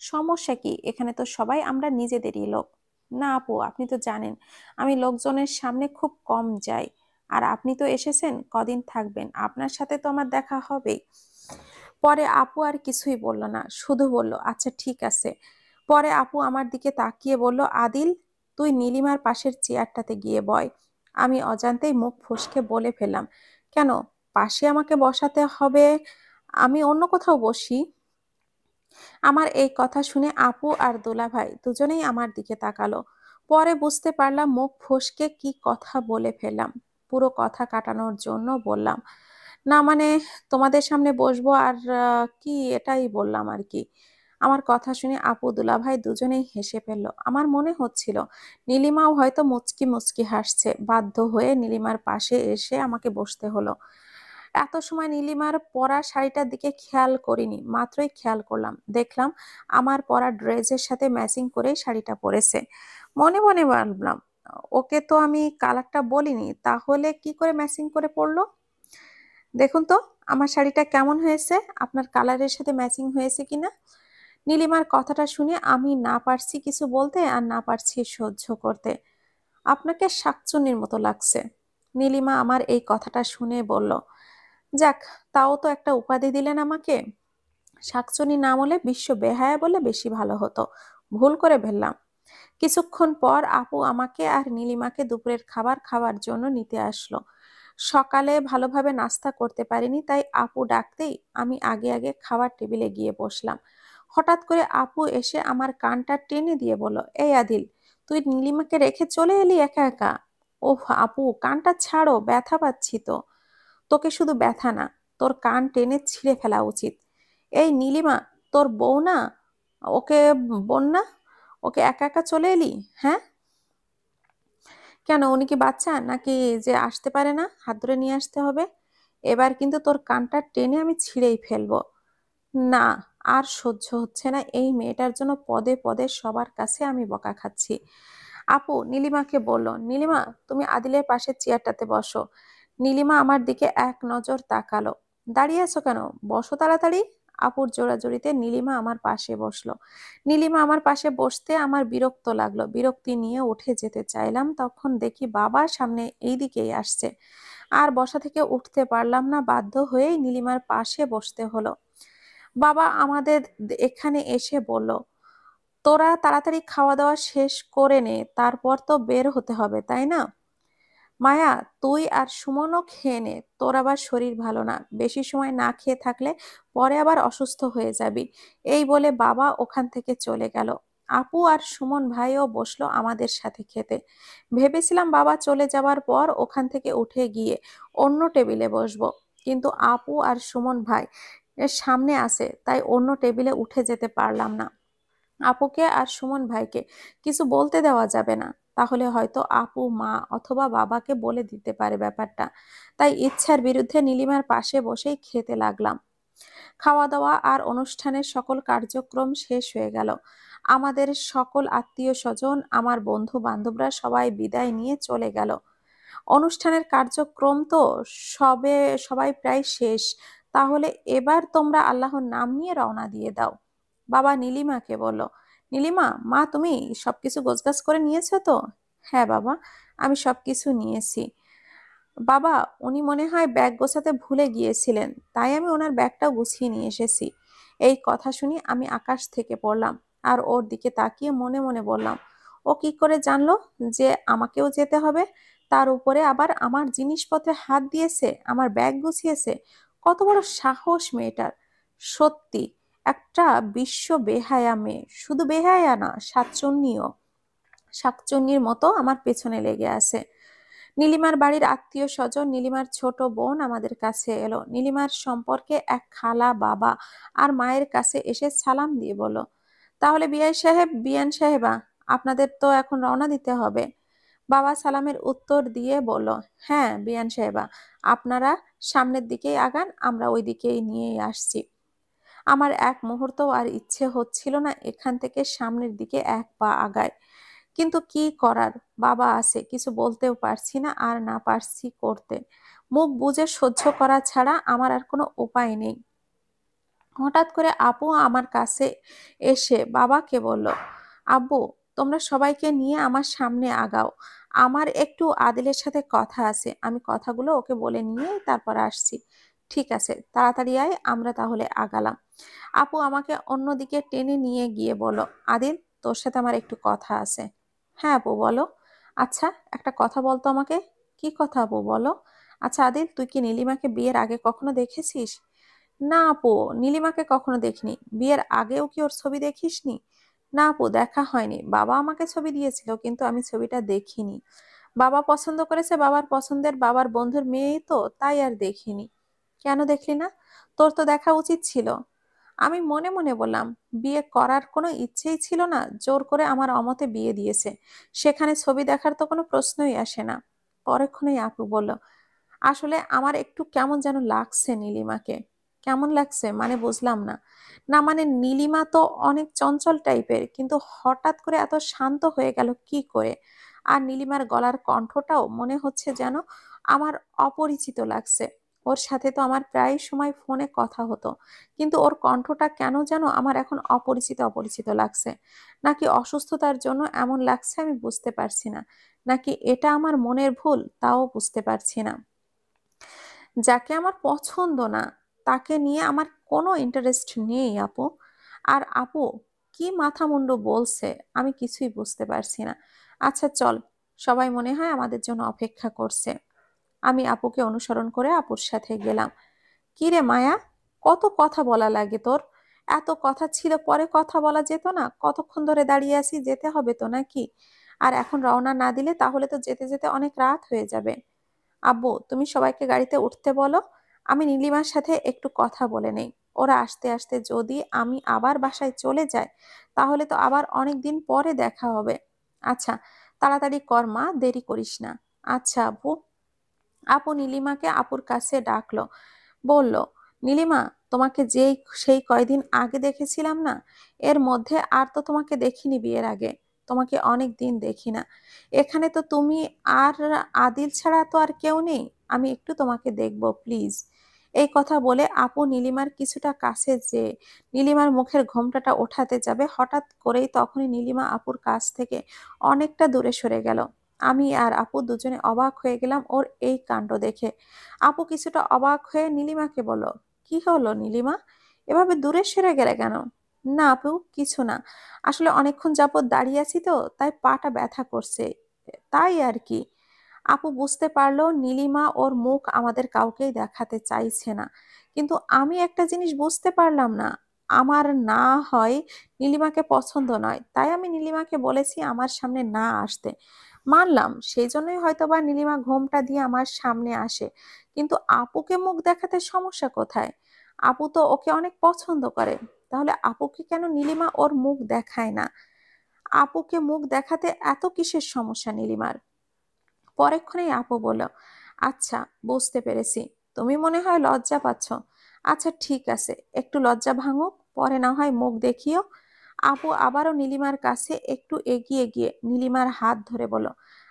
সমস্যা কি, এখানে তো সবাই আমরা নিজেদেরই লোক। না আপু, আপনি তো জানেন আমি লোকজনের সামনে খুব কম যাই, আর আপনি তো এসেছেন, কদিন থাকবেন, আপনার সাথে তো আমার দেখা হবেই। পরে আপু আর কিছুই বলল না, শুধু বলল, আচ্ছা ঠিক আছে। পরে আপু আমার দিকে তাকিয়ে বলল, আদিল, তুই নীলিমার পাশের চেয়ারটাতে গিয়ে বয়। আমি অজান্তেই মুখ ফসকে বলে ফেললাম, কেন পাশে আমাকে বসাতে হবে? আমি অন্য কোথাও বসি। আমার এই কথা শুনে আপু আর দুলাভাই দুজনেই আমার দিকে তাকালো। পরে বুঝতে পারলাম মুখ ফসকে কি কথা বলে ফেললাম। পুরো কথা কাটানোর জন্য বললাম, না মানে তোমাদের সামনে বসবো আর কি, এটাই বললাম আর কি। আমার কথা শুনে আপু দুলাভাই দুজনেই হেসে ফেললো। আমার মনে হচ্ছিল নীলিমাও হয়তো মুচকি মুচকি হাসছে। বাধ্য হয়ে নীলিমার পাশে এসে আমাকে বসতে হলো। এত সময় নীলিমার পরা শাড়িটার দিকে খেয়াল করিনি, মাত্রই খেয়াল করলাম, দেখলাম আমার পরা ড্রেসের সাথে ম্যাচিং করে শাড়িটা পরেছে। মনে মনে ভাবলাম, ওকে তো আমি কালারটা বলিনি, তাহলে কি করে ম্যাচিং করে পরলো? দেখুন তো আমার শাড়িটা কেমন হয়েছে, আপনার কালারের সাথে ম্যাচিং হয়েছে কিনা। নীলিমার কথাটা শুনে আমি না পারছি কিছু বলতে, আর না পারছি সহ্য করতে। আপনাকে শাকচুন্নির মতো লাগছে। নীলিমা আমার এই কথাটা শুনে বলল, যাক, তাও তো একটা উপাধি দিলেন আমাকে। শাকচুন্নি নাম হলে বিশ্ব বেহায়া বলে বেশি ভালো হতো, ভুল করে ফেললাম। কিছুক্ষণ পর আপু আমাকে আর নীলিমাকে দুপুরের খাবার খাওয়ার জন্য নিতে আসলো। সকালে ভালোভাবে নাস্তা করতে পারিনি, তাই আপু ডাকতেই আমি আগে আগে খাবার টেবিলে গিয়ে বসলাম। হঠাৎ করে আপু এসে আমার কানটা টেনে দিয়ে বলল, এই আদিল, তুই নীলিমাকে রেখে চলে এলি একা একা? ওহ আপু, কানটা ছাড়ো, ব্যথা পাচ্ছি তো। তোকে শুধু ব্যথা না, তোর কান টেনে ছিঁড়ে ফেলা উচিত। এই নীলিমা তোর বউ না? ওকে বোন না? ওকে একা একা চলে এলি? হ্যাঁ, কেন উনি কি বাচ্চা নাকি যে আসতে পারে না, হাত ধরে নিয়ে আসতে হবে? এবার কিন্তু তোর কানটা টেনে আমি ছিঁড়েই ফেলবো। না, আর সহ্য হচ্ছে না, এই মেয়েটার জন্য পদে পদে সবার কাছে আমি বকা খাচ্ছি। আপু নীলিমাকে বলল, নীলিমা তুমি আদিলের পাশের চেয়ারটাতে বসো। নীলিমা আমার দিকে এক নজর তাকালো। দাঁড়িয়ে আছো কেন, বসো তাড়াতাড়ি। আপুর জোরাজুরিতে নীলিমা আমার পাশে বসলো। নীলিমা আমার পাশে বসতে আমার বিরক্ত লাগলো, বিরক্তি নিয়ে উঠে যেতে চাইলাম, তখন দেখি বাবা সামনে এই দিকেই আসছে। আর বসা থেকে উঠতে পারলাম না, বাধ্য হয়েই নীলিমার পাশে বসতে হলো। বাবা আমাদের এখানে এসে বলল, তোরা তাড়াতাড়ি খাওয়া দাওয়া শেষ করে নে, তারপর তো বের হতে হবে তাই না? মায়া তুই আর সুমনও খেয়ে নে, তোর আবার শরীর ভালো না, বেশি সময় না খেয়ে থাকলে পরে আবার অসুস্থ হয়ে যাবি। এই বলে বাবা ওখান থেকে চলে গেল। আপু আর সুমন ভাইও বসলো আমাদের সাথে খেতে। ভেবেছিলাম বাবা চলে যাবার পর ওখান থেকে উঠে গিয়ে অন্য টেবিলে বসবো, কিন্তু আপু আর সুমন ভাই এর সামনে আছে, তাই অন্য টেবিলে উঠে যেতে পারলাম না। আপুকে আর সুমন ভাইকে কিছু বলতে দেওয়া যাবে না, তাহলে হয়তো আপু মা অথবা বাবাকে বলে দিতে পারে ব্যাপারটা। তাই ইচ্ছার বিরুদ্ধে নীলিমার পাশে বসেই খেতে লাগলাম। খাওয়া দাওয়া আর অনুষ্ঠানের সকল কার্যক্রম শেষ হয়ে গেল। আমাদের সকল আত্মীয় স্বজন, আমার বন্ধু বান্ধবরা সবাই বিদায় নিয়ে চলে গেল। অনুষ্ঠানের কার্যক্রম তো সবাই প্রায় শেষ। তাহলে এবার তোমরা আল্লাহর নাম নিয়ে রওনা দিয়ে দাও। বাবা নীলিমাকে বলল, নীলিমা মা তুমি সবকিছু গোছগাছ করে নিয়েছো তো? হ্যাঁ বাবা, আমি সবকিছু নিয়েছি। বাবা উনি মনে হয় ব্যাগ গোছাতে ভুলে গিয়েছিলেন, তাই আমি ওনার ব্যাগটাও গুছিয়ে নিয়ে এসেছি। এই কথা শুনি আমি আকাশ থেকে পড়লাম, আর ওর দিকে তাকিয়ে মনে মনে বললাম, ও কি করে জানলো যে আমাকেও যেতে হবে? তার উপরে আবার আমার জিনিসপত্রে হাত দিয়েছে, আমার ব্যাগ গুছিয়েছে। কত বড় সাহস মেয়েটার! সত্যি একটা বিশ্ব বেহায়া মেয়ে, শুধু বেহায়া না, শাকচুন্নিও। শাকচুন্নির মতো আমার পেছনে লেগে আছে। নীলিমার বাড়ির আত্মীয় স্বজন, নীলিমার ছোট বোন আমাদের কাছে এলো। নীলিমার সম্পর্কে এক খালা, বাবা আর মায়ের কাছে এসে সালাম দিয়ে বলল, তাহলে বিআই সাহেব, বিয়ান সাহেবা, আপনাদের তো এখন রওনা দিতে হবে। বাবা সালামের উত্তর দিয়ে বলল, হ্যাঁ বিয়ান সাহেবা, আপনারা সামনের দিকেই আগান, আমরা ওই দিকেই নিয়েই আসছি। আমার এক মুহূর্ত আর ইচ্ছে হচ্ছিল না এখান থেকে সামনের দিকে এক পা আগায়, কিন্তু কি করার, বাবা আছে, কিছু বলতেও পারছি না আর না পারছি করতে। মুখ বুজে সহ্য করা ছাড়া আমার আর কোনো উপায় নেই। হঠাৎ করে আপু আমার কাছে এসে বাবাকে বলল, আব্বু তোমরা সবাইকে নিয়ে আমার সামনে আগাও, আমার একটু আদিলের সাথে কথা আছে, আমি কথাগুলো ওকে বলে নিয়ে তারপর আসছি। ঠিক আছে, তাড়াতাড়ি আয়, আমরা তাহলে আগালাম। আপু আমাকে অন্যদিকে টেনে নিয়ে গিয়ে বলল, আদিল তোর সাথে আমার একটু কথা আছে। হ্যাঁ আপু বলো। আচ্ছা একটা কথা বলতো আমাকে। কি কথা আপু বলো। আচ্ছা আদিল, তুই কি নীলিমাকে বিয়ের আগে কখনো দেখেছিস? না আপু, নীলিমাকে কখনো দেখিনি। বিয়ের আগেও কি ওর ছবি দেখিসনি? না আপু, দেখা হয়নি। বাবা আমাকে ছবি দিয়েছিল, কিন্তু আমি ছবিটা দেখিনি। বাবা পছন্দ করেছে, বাবার পছন্দের বাবার বন্ধুর মেয়েই তো, তাই আর দেখিনি। কেন দেখলি না? তোর তো দেখা উচিত ছিল। আমি মনে মনে বললাম, বিয়ে করার কোনো ইচ্ছেই ছিল না, জোর করে আমার অমতে বিয়ে দিয়েছে, সেখানে ছবি দেখার তো কোনো প্রশ্নই আসে না। পরক্ষণেই আপু বলল, আসলে আমার একটু কেমন যেন লাগছে নীলিমাকে। কেমন লাগছে মানে বুঝলাম না। না মানে নীলিমা তো অনেক চঞ্চল টাইপের, কিন্তু হঠাৎ করে এত শান্ত হয়ে গেল কি করে? আর নীলিমার গলার কণ্ঠটাও মনে হচ্ছে যেন আমার অপরিচিত লাগছে। ওর সাথে তো আমার প্রায় সময় ফোনে কথা হতো, কিন্তু ওর কণ্ঠটা কেন যেন আমার এখন অপরিচিত অপরিচিত লাগছে। নাকি অসুস্থতার জন্য এমন লাগছে আমি বুঝতে পারছি না, নাকি এটা আমার মনের ভুল তাও বুঝতে পারছি না। যাকে আমার পছন্দ না তাকে নিয়ে আমার কোনো ইন্টারেস্ট নেই আপু। আর আপু কি মাথা মুন্ডু বলছে আমি কিছুই বুঝতে পারছি না। আচ্ছা চল, সবাই মনে হয় আমাদের জন্য অপেক্ষা করছে। আমি আপুকে অনুসরণ করে আপুর সাথে গেলাম। কি রে মায়া, কত কথা বলা লাগে তোর? এত কথা ছিল, পরে কথা বলা যেত না? কতক্ষণ ধরে দাঁড়িয়ে আছি, যেতে হবে তো নাকি? আর এখন রওনা না দিলে তাহলে তো যেতে যেতে অনেক রাত হয়ে যাবে। আব্বু তুমি সবাইকে গাড়িতে উঠতে বলো, আমি নীলিমার সাথে একটু কথা বলে নেই। ওরা আসতে আসতে যদি আমি আবার বাসায় চলে যাই, তাহলে তো আবার অনেক দিন পরে দেখা হবে। আচ্ছা তাড়াতাড়ি কর মা, দেরি করিস না। আচ্ছা আব্বু। আপু নীলিমাকে আপুর কাছে ডাকলো, বলল, নীলিমা তোমাকে সেই কয়দিন আগে দেখেছিলাম না, এর মধ্যে আর তো তোমাকে দেখিনি বিয়ের আগে। তোমাকে অনেক দিন দেখি না। এখানে তো তুমি আর আদিল ছাড়া তো আর কেউ নেই। আমি একটু তোমাকে দেখবো প্লিজ। এই কথা বলে আপু নীলিমার কিছুটা কাছে যে নীলিমার মুখের ঘোমটাটা ওঠাতে যাবে, হঠাৎ করেই তখনই নীলিমা আপুর কাছ থেকে অনেকটা দূরে সরে গেল। আমি আর আপু দুজনে অবাক হয়ে গেলাম ওর এই কাণ্ড দেখে। আপু কিছুটা অবাক হয়ে নীলিমাকে বলল, কি হলো নীলিমা, এভাবে দূরে সরে গেলে কেন? না আপু, কিছু না। আসলে অনেকক্ষণ যাবত দাঁড়িয়ে আছি তো, তাই পাটা ব্যথা করছে, তাই আর কি। আপু বুঝতে পারলো নীলিমা ওর মুখ আমাদের কাউকেই দেখাতে চাইছে না। কিন্তু আমি একটা জিনিস বুঝতে পারলাম না। আমার না হয় নীলিমাকে পছন্দ নয়, তাই আমি নীলিমাকে বলেছি আমার সামনে না আসতে। মানলাম, সেই জন্যই হয়তোবা নীলিমা ঘোমটা দিয়ে আমার সামনে আসে। কিন্তু আপুকে মুখ দেখাতে সমস্যা কোথায়? আপু তো ওকে অনেক পছন্দ করে। তাহলে আপুকে কেন নীলিমা ওর মুখ দেখায় না? আপুকে মুখ দেখাতে এত কিসের সমস্যা নীলিমার? পরেক্ষণেই আপু বলল, আচ্ছা, বুঝতে পেরেছি। তুমি মনে হয় লজ্জা পাচ্ছ। আচ্ছা ঠিক আছে, একটু লজ্জা ভাঙুক, পরে না হয় মুখ দেখিও। আপু আবারও নীলিমার কাছে একটু এগিয়ে গিয়ে নীলিমার হাত ধরে বলল,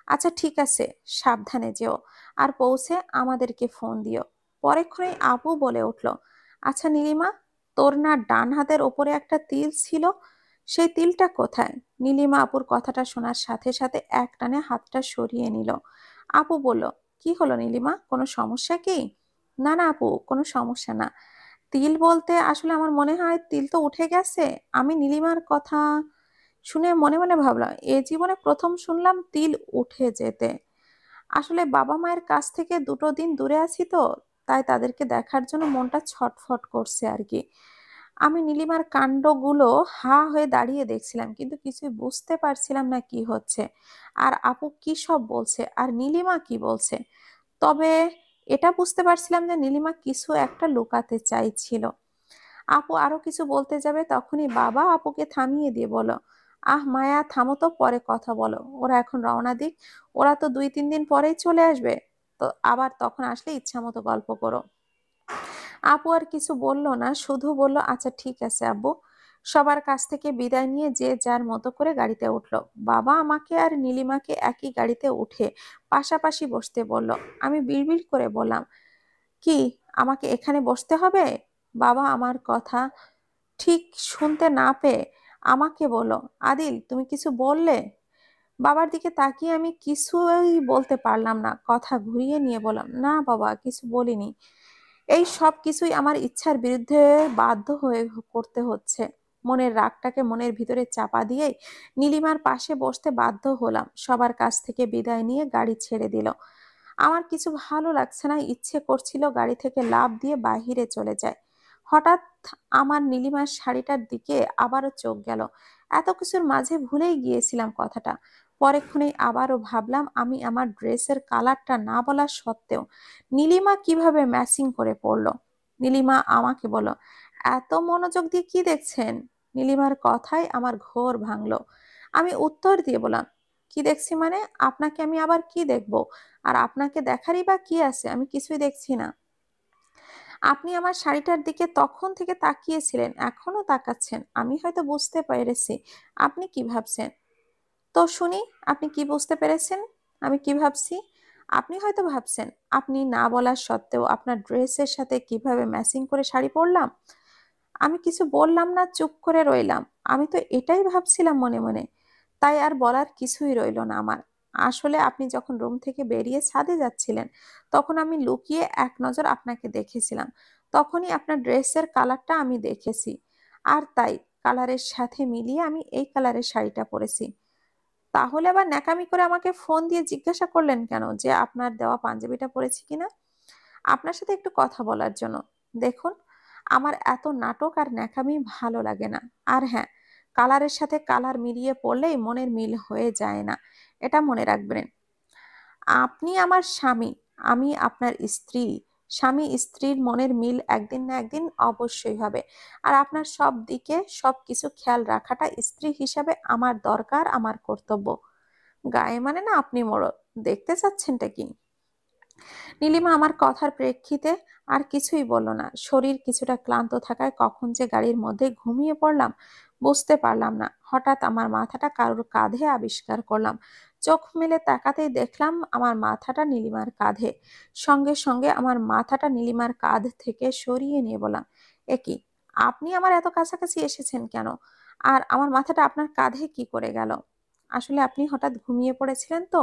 আচ্ছা ঠিক আছে, সাবধানে যেও। আর পৌঁছে আমাদেরকে ফোন দিও। পরেক্ষণেই আপু বলে উঠল, আচ্ছা নীলিমা, তোর না ডান হাতের ওপরে একটা তিল ছিল, সেই তিলটা কোথায়? নীলিমা আপুর কথাটা শোনার সাথে সাথে এক টানে হাতটা সরিয়ে নিল। আপু বলল, কি হলো নীলিমা, কোনো সমস্যা কি? না না আপু, কোনো সমস্যা না। তিল বলতে আসলে আমার মনে হয় তিল তো উঠে গেছে। আমি নীলিমার কথা শুনে মনে মনে ভাবলাম, এ জীবনে প্রথম শুনলাম তিল উঠে যেতে। আসলে বাবা মায়ের কাছ থেকে দুটো দিন দূরে আছি তো, তাই তাদেরকে দেখার জন্য মনটা ছটফট করছে আর কি। আমি নীলিমার কাণ্ডগুলো হা হয়ে দাঁড়িয়ে দেখছিলাম, কিন্তু কিছুই বুঝতে পারছিলাম না কি হচ্ছে, আর আপু কি সব বলছে, আর নীলিমা কি বলছে। তবে এটা বুঝতে পারছিলাম যে নীলিমা কিছু একটা লুকাতে চাইছিল। আপু আরো কিছু বলতে যাবে, তখনই বাবা আপুকে থামিয়ে দিয়ে বলো, আহ মায়া, থামো তো, পরে কথা বলো। ওরা এখন রওনা দিক। ওরা তো 2-3 দিন পরেই চলে আসবে। তো আবার তখন আসলে ইচ্ছা মতো গল্প করো। আপু আর কিছু বলল না, শুধু বলল, আচ্ছা ঠিক আছে আব্বু। সবার কাছ থেকে বিদায় নিয়ে যে যার মতো করে গাড়িতে উঠলো। বাবা আমাকে আর নীলিমাকে একই গাড়িতে উঠে পাশাপাশি বসতে বলল। আমি বিড়বিড় করে বললাম, কি, আমাকে এখানে বসতে হবে? বাবা আমার কথা ঠিক শুনতে না পেয়ে আমাকে বলল, আদিল তুমি কিছু বললে? বাবার দিকে তাকিয়ে আমি কিছুই বলতে পারলাম না। কথা ঘুরিয়ে নিয়ে বললাম, না বাবা, কিছু বলিনি। এই সব কিছুই আমার ইচ্ছার বিরুদ্ধে বাধ্য হয়ে করতে হচ্ছে। মনের রাগটাকে মনের ভিতরে চাপা দিয়ে নীলিমার পাশে বসতে বাধ্য হলাম। সবার কাছ থেকে বিদায় নিয়ে গাড়ি ছেড়ে দিল। আমার কিছু ভালো লাগছে না, ইচ্ছে করছিল গাড়ি থেকে লাফ দিয়ে বাহিরে চলে যায়। হঠাৎ আমার নীলিমার শাড়িটার দিকে আবারও চোখ গেল। এত কিছুর মাঝে ভুলেই গিয়েছিলাম কথাটা। পরেক্ষণেই আবারও ভাবলাম, আমি আমার ড্রেসের কালারটা না বলা সত্ত্বেও নীলিমা কিভাবে ম্যাচিং করে পড়লো। নীলিমা আমাকে বলল, এত মনোযোগ দিয়ে কি দেখছেন? নীলিমার কথায় আমার ঘোর ভাঙলো। আমি উত্তর দিয়ে বললাম, কি দেখছি মানে? আপনাকে আমি আবার কি দেখবো? আর আপনাকে দেখারই বা কি আছে? আমি কিছুই দেখছি না। আপনি আমার শাড়িটার দিকে তখন থেকে তাকিয়েছিলেন, এখনো তাকাচ্ছেন। আমি হয়তো বুঝতে পেরেছি আপনি কি ভাবছেন। তো শুনি, আপনি কি বুঝতে পেরেছেন আমি কি ভাবছি? আপনি হয়তো ভাবছেন আপনি না বলার সত্ত্বেও আপনার ড্রেসের সাথে কিভাবে ম্যাচিং করে শাড়ি পরলাম। আমি কিছু বললাম না, চুপ করে রইলাম। আমি তো এটাই ভাবছিলাম মনে মনে। তাই আর বলার কিছুই রইলো না আমার। আসলে আপনি যখন রুম থেকে বেরিয়ে ছাদে যাচ্ছিলেন, তখন আমি লুকিয়ে এক নজর আপনাকে দেখেছিলাম। তখনই আপনার ড্রেসের কালারটা আমি দেখেছি। আর তাই কালারের সাথে মিলিয়ে আমি এই কালারের শাড়িটা পরেছি। তাহলে আবার ন্যাকামি করে আমাকে ফোন দিয়ে জিজ্ঞাসা করলেন কেন যে আপনার দেওয়া পাঞ্জাবিটা পরেছি কিনা? আপনার সাথে একটু কথা বলার জন্য। দেখুন, আমার এত নাটক আর ন্যাকামি ভালো লাগে না। আর হ্যাঁ, কালারের সাথে কালার মিলিয়ে পড়লেই মনের মিল হয়ে যায় না, এটা মনে রাখবেন। আপনি আমার স্বামী, আমি আপনার স্ত্রী। স্বামী স্ত্রীর মনের মিল একদিন না একদিন অবশ্যই হবে। আর আপনার সব দিকে সবকিছু খেয়াল রাখাটা স্ত্রী হিসাবে আমার দরকার, আমার কর্তব্য। গায়ে মানে না আপনি মোড়ল, দেখতে চাচ্ছেনটা কি? নীলিমা আমার কথার প্রেক্ষিতে আর কিছুই বলল না। শরীর কিছুটা ক্লান্ত থাকায় কখন যে গাড়ির মধ্যে ঘুমিয়ে পড়লাম বুঝতে পারলাম না। হঠাৎ আমার মাথাটা কারোর কাঁধে আবিষ্কার করলাম। চোখ মেলে তাকাতেই দেখলাম আমার মাথাটা নীলিমার কাঁধে। সঙ্গে সঙ্গে আমার মাথাটা নীলিমার কাঁধ থেকে সরিয়ে নিয়ে বললাম, এ কি, আপনি আমার এত কাছাকাছি এসেছেন কেন? আর আমার মাথাটা আপনার কাঁধে কি করে গেল? আসলে আপনি হঠাৎ ঘুমিয়ে পড়েছিলেন তো,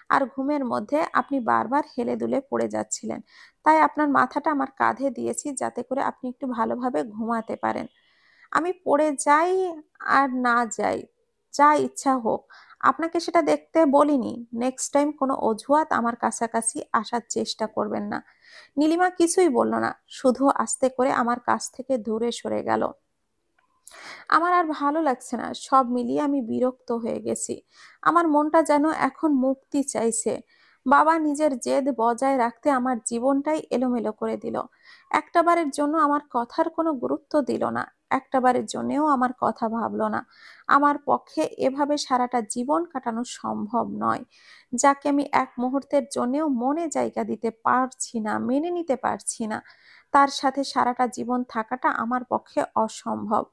আর ঘুমের মধ্যে আপনি বারবার হেলে দুলে পড়ে যাচ্ছিলেন। তাই আপনার মাথাটা আমার কাঁধে দিয়েছি যাতে করে আপনি একটু ভালোভাবে ঘুমাতে পারেন। আমি পড়ে যাই আর না যাই, যা ইচ্ছা হোক, আপনাকে সেটা দেখতে বলিনি। নেক্সট টাইম কোনো অজুহাত আমার কাছাকাছি আসার চেষ্টা করবেন না। নীলিমা কিছুই বলল না, শুধু আস্তে করে আমার কাছ থেকে দূরে সরে গেল। আমার আর ভালো লাগছে না, সব মিলিয়ে আমি বিরক্ত হয়ে গেছি। আমার মনটা যেন এখন মুক্তি চাইছে। বাবা নিজের জেদ বজায় রাখতে আমার জীবনটাই এলোমেলো করে দিল। একটাবারের জন্য আমার কথার কোনো গুরুত্ব দিল না, একটাবারের জন্যও আমার কথা ভাবলো না। আমার পক্ষে এভাবে সারাটা জীবন কাটানো সম্ভব নয়। যাকে আমি এক মুহূর্তের জন্যও মনে জায়গা দিতে পারছি না, মেনে নিতে পারছি না, তার সাথে সারাটা জীবন থাকাটা আমার পক্ষে অসম্ভব।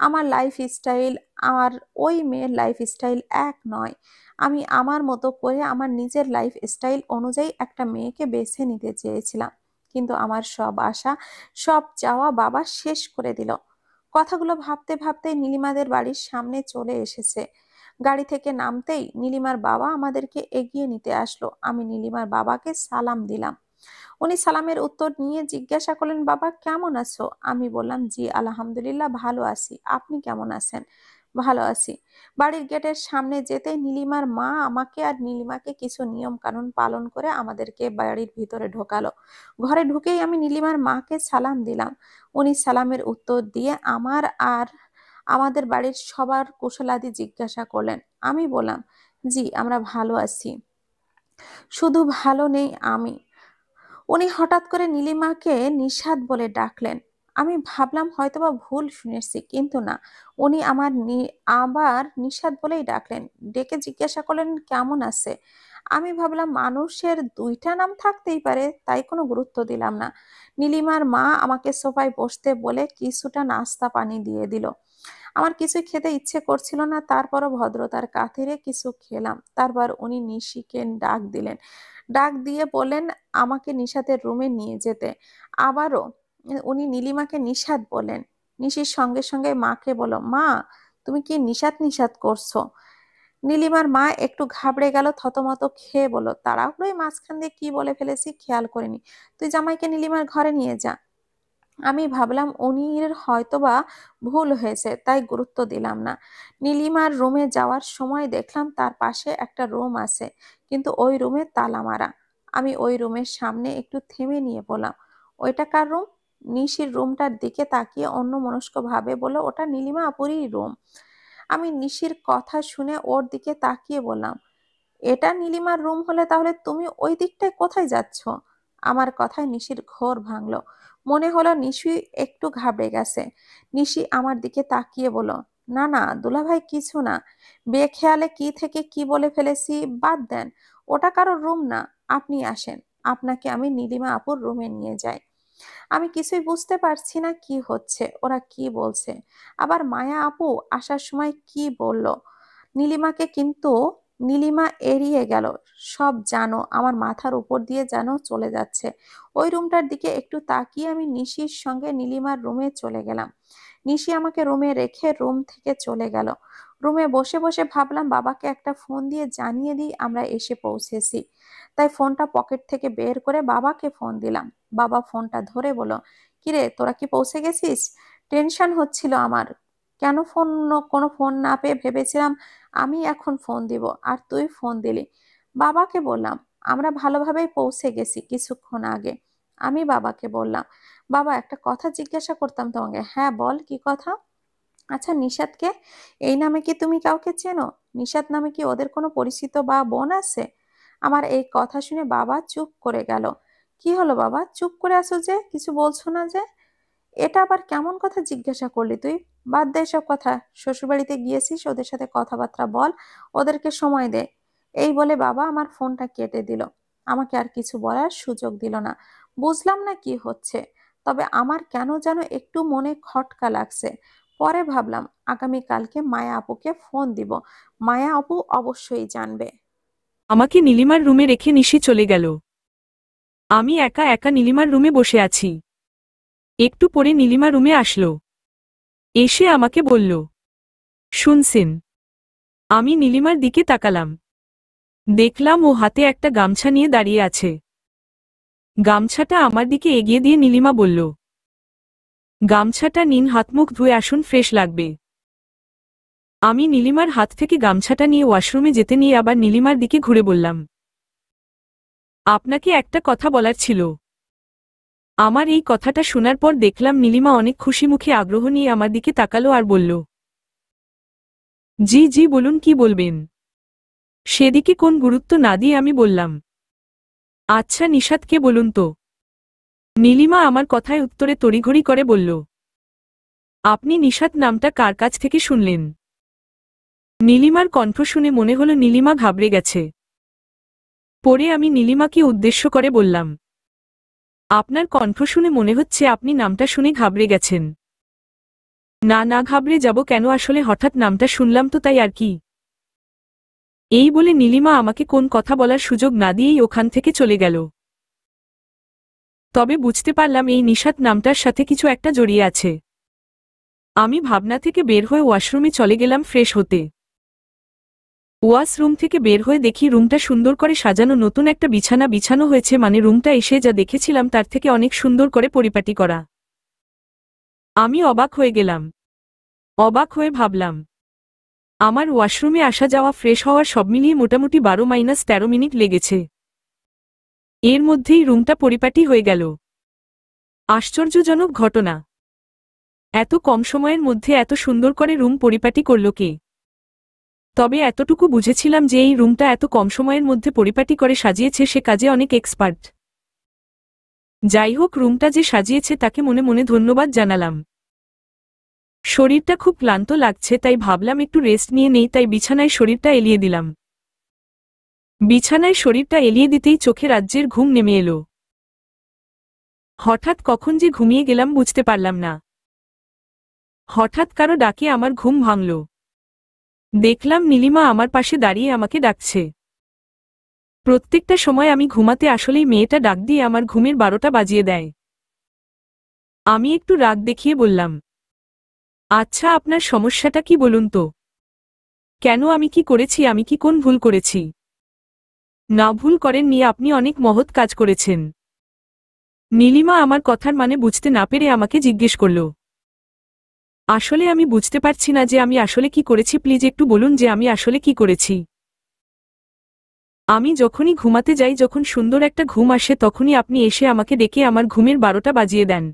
আমার লাইফস্টাইল আর ওই মেয়ের লাইফস্টাইল এক নয়। আমি আমার মতো করে আমার নিজের লাইফস্টাইল অনুযায়ী একটা মেয়েকে বেছে নিতে চেয়েছিলাম, কিন্তু আমার সব আশা, সব চাওয়া বাবা শেষ করে দিল। কথাগুলো ভাবতে ভাবতে নীলিমাদের বাড়ির সামনে চলে এসেছে। গাড়ি থেকে নামতেই নীলিমার বাবা আমাদেরকে এগিয়ে নিতে আসলো। আমি নীলিমার বাবাকে সালাম দিলাম। উনি সালামের উত্তর নিয়ে জিজ্ঞাসা করলেন, বাবা কেমন আছো? আমি বললাম, জি আলহামদুলিল্লাহ ভালো আছি, আপনি কেমন আছেন? ভালো আছি। বাড়ির গেটের সামনে যেতেই নীলিমার মা আমাকে আর নীলিমাকে কিছু নিয়ম কানুন পালন করে আমাদেরকে বাড়ির ভিতরে ঢোকালো। ঘরে ঢুকেই আমি নীলিমার মাকে সালাম দিলাম। উনি সালামের উত্তর দিয়ে আমার আর আমাদের বাড়ির সবার কুশলাদি জিজ্ঞাসা করলেন। আমি বললাম, জি আমরা ভালো আছি, শুধু ভালো নেই আমি। উনি হঠাৎ করে নীলিমাকে নিশাত বলে ডাকলেন। আমি ভাবলাম হয়তোবা ভুল শুনেছি, কিন্তু না, উনি আবার নিশাত বলেই ডাকলেন। ডেকে জিজ্ঞাসা করলেন কেমন আছে। আমি ভাবলাম মানুষের দুইটা নাম থাকতেই পারে, তাই কোনো গুরুত্ব দিলাম না। নীলিমার মা আমাকে সোফায় বসতে বলে কিছুটা নাস্তা পানি দিয়ে দিল। আমার কিছুই খেতে ইচ্ছে করছিল না, তারপরও ভদ্রতার খাতিরে কিছু খেলাম। তারপর উনি নিশিকে ডাক দিলেন। ডাক দিয়ে বললেন আমাকে নিশাতের রুমে নিয়ে যেতে। আবারও উনি নীলিমাকে নিশাত বললেন। নিশির সঙ্গে সঙ্গে মাকে বলল, মা তুমি কি নিশাত নিশাত করছো? নীলিমার মা একটু ঘাবড়ে গেল, থতমত খেয়ে বলল, তাড়াহুড়োয় মাঝখান দিয়ে কি বলে ফেলেছি খেয়াল করিনি, তুই জামাইকে নীলিমার ঘরে নিয়ে যা। আমি ভাবলাম উনির হয়তোবা ভুল হয়েছে, তাই গুরুত্ব দিলাম না। নীলিমার রুমে যাওয়ার সময় দেখলাম তার পাশে একটা রুম আছে, কিন্তু ওই রুমে তালা মারা। আমি ওই রুমের সামনে একটু থেমে নিয়ে বললাম, ওইটা কার রুম? নিশির রুমটার দিকে তাকিয়ে অন্যমনস্ক ভাবে বলল, ওটা নীলিমা আপুরই রুম। আমি নিশির কথা শুনে ওর দিকে তাকিয়ে বললাম, এটা নীলিমার রুম হলে তাহলে তুমি ওই দিকটায় কোথায় যাচ্ছ? আমার কথায় নিশির ঘোর ভাঙলো। মনে হলো নিশি একটু ঘাবড়ে গেছে। নিশি আমার দিকে তাকিয়ে বলল, না না দুলাভাই কিছু না, বেখেয়ালে কি থেকে কি বলে ফেলেছি, বাদ দেন। ওটা কারোর রুম না, আপনি আসেন, আপনাকে আমি নীলিমা আপুর রুমে নিয়ে যাই। আমি কিছুই বুঝতে পারছি না কি হচ্ছে, ওরা কি বলছে। আবার মায়া আপু আসার সময় কি বলল নীলিমাকে, কিন্তু নীলিমা এড়িয়ে গেল। সব জানো আমার মাথার উপর দিয়ে যেন চলে যাচ্ছে। ওই রুমটার দিকে একটু তাকিয়ে আমি নিশির সঙ্গে নীলিমার রুমে চলে গেলাম। নিশি আমাকে রুমে রেখে রুম থেকে চলে গেল। রুমে বসে বসে ভাবলাম বাবাকে একটা ফোন দিয়ে জানিয়ে দিই আমরা এসে পৌঁছেছি। তাই ফোনটা পকেট থেকে বের করে বাবাকে ফোন দিলাম। বাবা ফোনটা ধরে বলল, কিরে তোরা কি পৌঁছে গেছিস? টেনশন হচ্ছিল আমার। কেন কোনো ফোন না পেয়ে ভেবেছিলাম আমি এখন ফোন দিব, আর তুই ফোন দিলি। বাবাকে বললাম, আমরা ভালোভাবেই পৌঁছে গেছি কিছুক্ষণ আগে। আমি বাবাকে বললাম, বাবা একটা কথা জিজ্ঞাসা করতাম তোমাকে। হ্যাঁ বল, কি কথা? আচ্ছা নিশাতকে, এই নামে কি তুমি কাউকে চেনো? নিশাত নামে কি ওদের কোনো পরিচিত বা বোন আছে? আমার এই কথা শুনে বাবা চুপ করে গেল। কি হলো বাবা, চুপ করে আছো যে, কিছু বলছো না যে? এটা আবার কেমন কথা জিজ্ঞাসা করলি তুই? বাদ দে সব কথা, শ্বশুরবাড়িতে গিয়েছিস, ওদের সাথে কথাবার্তা বল, ওদেরকে সময় দে। এই বলে বাবা আমার ফোনটা কেটে দিল। আমাকে আর কিছু বলার সুযোগ দিল না। বুঝলাম না কি হচ্ছে, তবে আমার কেন যেন একটু মনে খটকা লাগছে। পরে ভাবলাম আগামীকালকে মায়া আপুকে ফোন দিব, মায়া আপু অবশ্যই জানবে। আমাকে নীলিমার রুমে রেখে নিশি চলে গেল। আমি একা একা নীলিমার রুমে বসে আছি। একটু পরে নীলিমা রুমে আসলো। এসে আমাকে বলল, শুনছেন? আমি নীলিমার দিকে তাকালাম। দেখলাম ও হাতে একটা গামছা নিয়ে দাঁড়িয়ে আছে। গামছাটা আমার দিকে এগিয়ে দিয়ে নীলিমা বলল, গামছাটা নিন, হাতমুখ ধুয়ে আসুন, ফ্রেশ লাগবে। আমি নীলিমার হাত থেকে গামছাটা নিয়ে ওয়াশরুমে যেতে নিয়ে আবার নীলিমার দিকে ঘুরে বললাম, আপনাকে একটা কথা বলার ছিল। আমার এই কথাটা শোনার পর দেখলাম নীলিমা অনেক খুশি মুখে আগ্রহ নিয়ে আমার দিকে তাকালো আর বলল, জি জি বলুন, কি বলবেন। সেদিকে কোন গুরুত্ব না দিয়ে আমি বললাম, আচ্ছা নিশাতকে বলুন তো। নীলিমা আমার কথায় উত্তরে তড়িঘড়ি করে বলল, আপনি নিশাত নামটা কার কাছ থেকে শুনলেন? নীলিমার কণ্ঠ শুনে মনে হলো নীলিমা ঘাবড়ে গেছে। পরে আমি নীলিমাকে উদ্দেশ্য করে বললাম, আপনার কণ্ঠ শুনে মনে হচ্ছে আপনি নামটা শুনে ঘাবড়ে গেছেন। না না, ঘাবড়ে যাব কেন, আসলে হঠাৎ নামটা শুনলাম তো তাই আর কি। এই বলে নীলিমা আমাকে কোন কথা বলার সুযোগ না দিয়েই ওখান থেকে চলে গেল। তবে বুঝতে পারলাম এই নিশাত নামটার সাথে কিছু একটা জড়িয়ে আছে। আমি ভাবনা থেকে বের হয়ে ওয়াশরুমে চলে গেলাম ফ্রেশ হতে। ওয়াশরুম থেকে বের হয়ে দেখি রুমটা সুন্দর করে সাজানো, নতুন একটা বিছানা বিছানো হয়েছে, মানে রুমটা এসে যা দেখেছিলাম তার থেকে অনেক সুন্দর করে পরিপাটি করা। আমি অবাক হয়ে গেলাম। অবাক হয়ে ভাবলাম, আমার ওয়াশরুমে আসা যাওয়া ফ্রেশ হওয়ার সব মিলিয়ে মোটামুটি 12-13 মিনিট লেগেছে। এর মধ্যেই রুমটা পরিপাটি হয়ে গেল। আশ্চর্যজনক ঘটনা, এত কম সময়ের মধ্যে এত সুন্দর করে রুম পরিপাটি করল কে? তবে এতটুকু বুঝেছিলাম যে এই রুমটা এত কম সময়ের মধ্যে পরিপাটি করে সাজিয়েছে সে কাজে অনেক এক্সপার্ট। যাই হোক, রুমটা যে সাজিয়েছে তাকে মনে মনে ধন্যবাদ জানালাম। শরীরটা খুব ক্লান্ত লাগছে, তাই ভাবলাম একটু রেস্ট নিয়ে নেই, তাই বিছানায় শরীরটা এলিয়ে দিলাম। বিছানায় শরীরটা এলিয়ে দিতেই চোখে রাজ্যের ঘুম নেমে এলো। হঠাৎ কখন যে ঘুমিয়ে গেলাম বুঝতে পারলাম না। হঠাৎ কারো ডাকে আমার ঘুম ভাঙল। দেখলাম নীলিমা আমার পাশে দাঁড়িয়ে আমাকে ডাকছে। প্রত্যেকটা সময় আমি ঘুমাতে আসলেই মেয়েটা ডাক দিয়ে আমার ঘুমের 12টা বাজিয়ে দেয়। আমি একটু রাগ দেখিয়ে বললাম, আচ্ছা আপনার সমস্যাটা কি বলুন তো? কেন, আমি কি করেছি, আমি কি কোন ভুল করেছি? না, ভুল করেননি, আপনি অনেক মহৎ কাজ করেছেন। নীলিমা আমার কথার মানে বুঝতে না পেরে আমাকে জিজ্ঞেস করল, আসলে আমি বুঝতে পারছি না যে আমি আসলে কি করেছি, প্লিজ একটু বলুন যে আমি আসলে কি করেছি। আমি যখনই ঘুমাতে যাই, যখন সুন্দর একটা ঘুম আসে, তখনই আপনি এসে আমাকে ডেকে আমার ঘুমের 12টা বাজিয়ে দেন।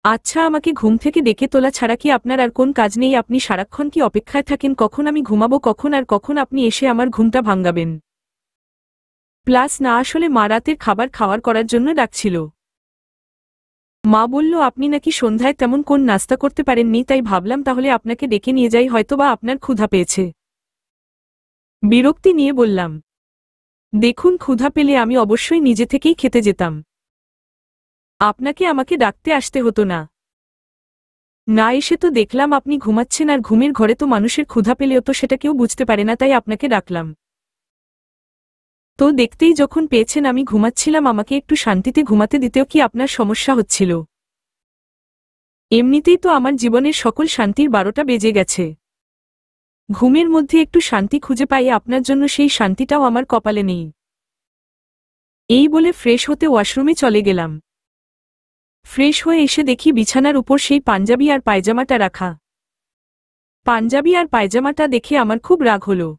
আচ্ছা, আমাকে ঘুম থেকে ডেকে তোলা ছাড়া কি আপনার আর কোন কাজ নেই? আপনি সারাক্ষণ কি অপেক্ষায় থাকেন কখন আমি ঘুমাবো, কখন আর কখন আপনি এসে আমার ঘুমটা ভাঙাবেন? প্লাস না, আসলে মা রাতের খাবার খাওয়ার করার জন্য ডাকছিল। মা বলল আপনি নাকি সন্ধ্যায় তেমন কোন নাস্তা করতে পারেননি, তাই ভাবলাম তাহলে আপনাকে ডেকে নিয়ে যাই, হয়তোবা আপনার ক্ষুধা পেয়েছে। বিরক্তি নিয়ে বললাম, দেখুন, ক্ষুধা পেলে আমি অবশ্যই নিজে থেকেই খেতে যেতাম। আপনাকে আমাকে ডাকতে আসতে হতো না। না এসে তো দেখলাম আপনি ঘুমাচ্ছেন, আর ঘুমের ঘরে তো মানুষের ক্ষুধা পেলেও তো সেটা কেউ বুঝতে পারে না, তাই আপনাকে ডাকলাম। তো দেখতেই যখন পেয়েছেন আমি ঘুমাচ্ছিলাম, আমাকে একটু শান্তিতে ঘুমাতে দিতেও কি আপনার সমস্যা হচ্ছিল? এমনিতেই তো আমার জীবনের সকল শান্তির 12টা বেজে গেছে। ঘুমের মধ্যে একটু শান্তি খুঁজে পাই আপনার জন্য, সেই শান্তিটাও আমার কপালে নেই। এই বলে ফ্রেশ হতে ওয়াশরুমে চলে গেলাম। ফ্রেশ হয়ে এসে দেখি বিছানার উপর সেই পাঞ্জাবি আর পায়জামাটা রাখা। পাঞ্জাবি আর পায়জামাটা দেখে আমার খুব রাগ হলো।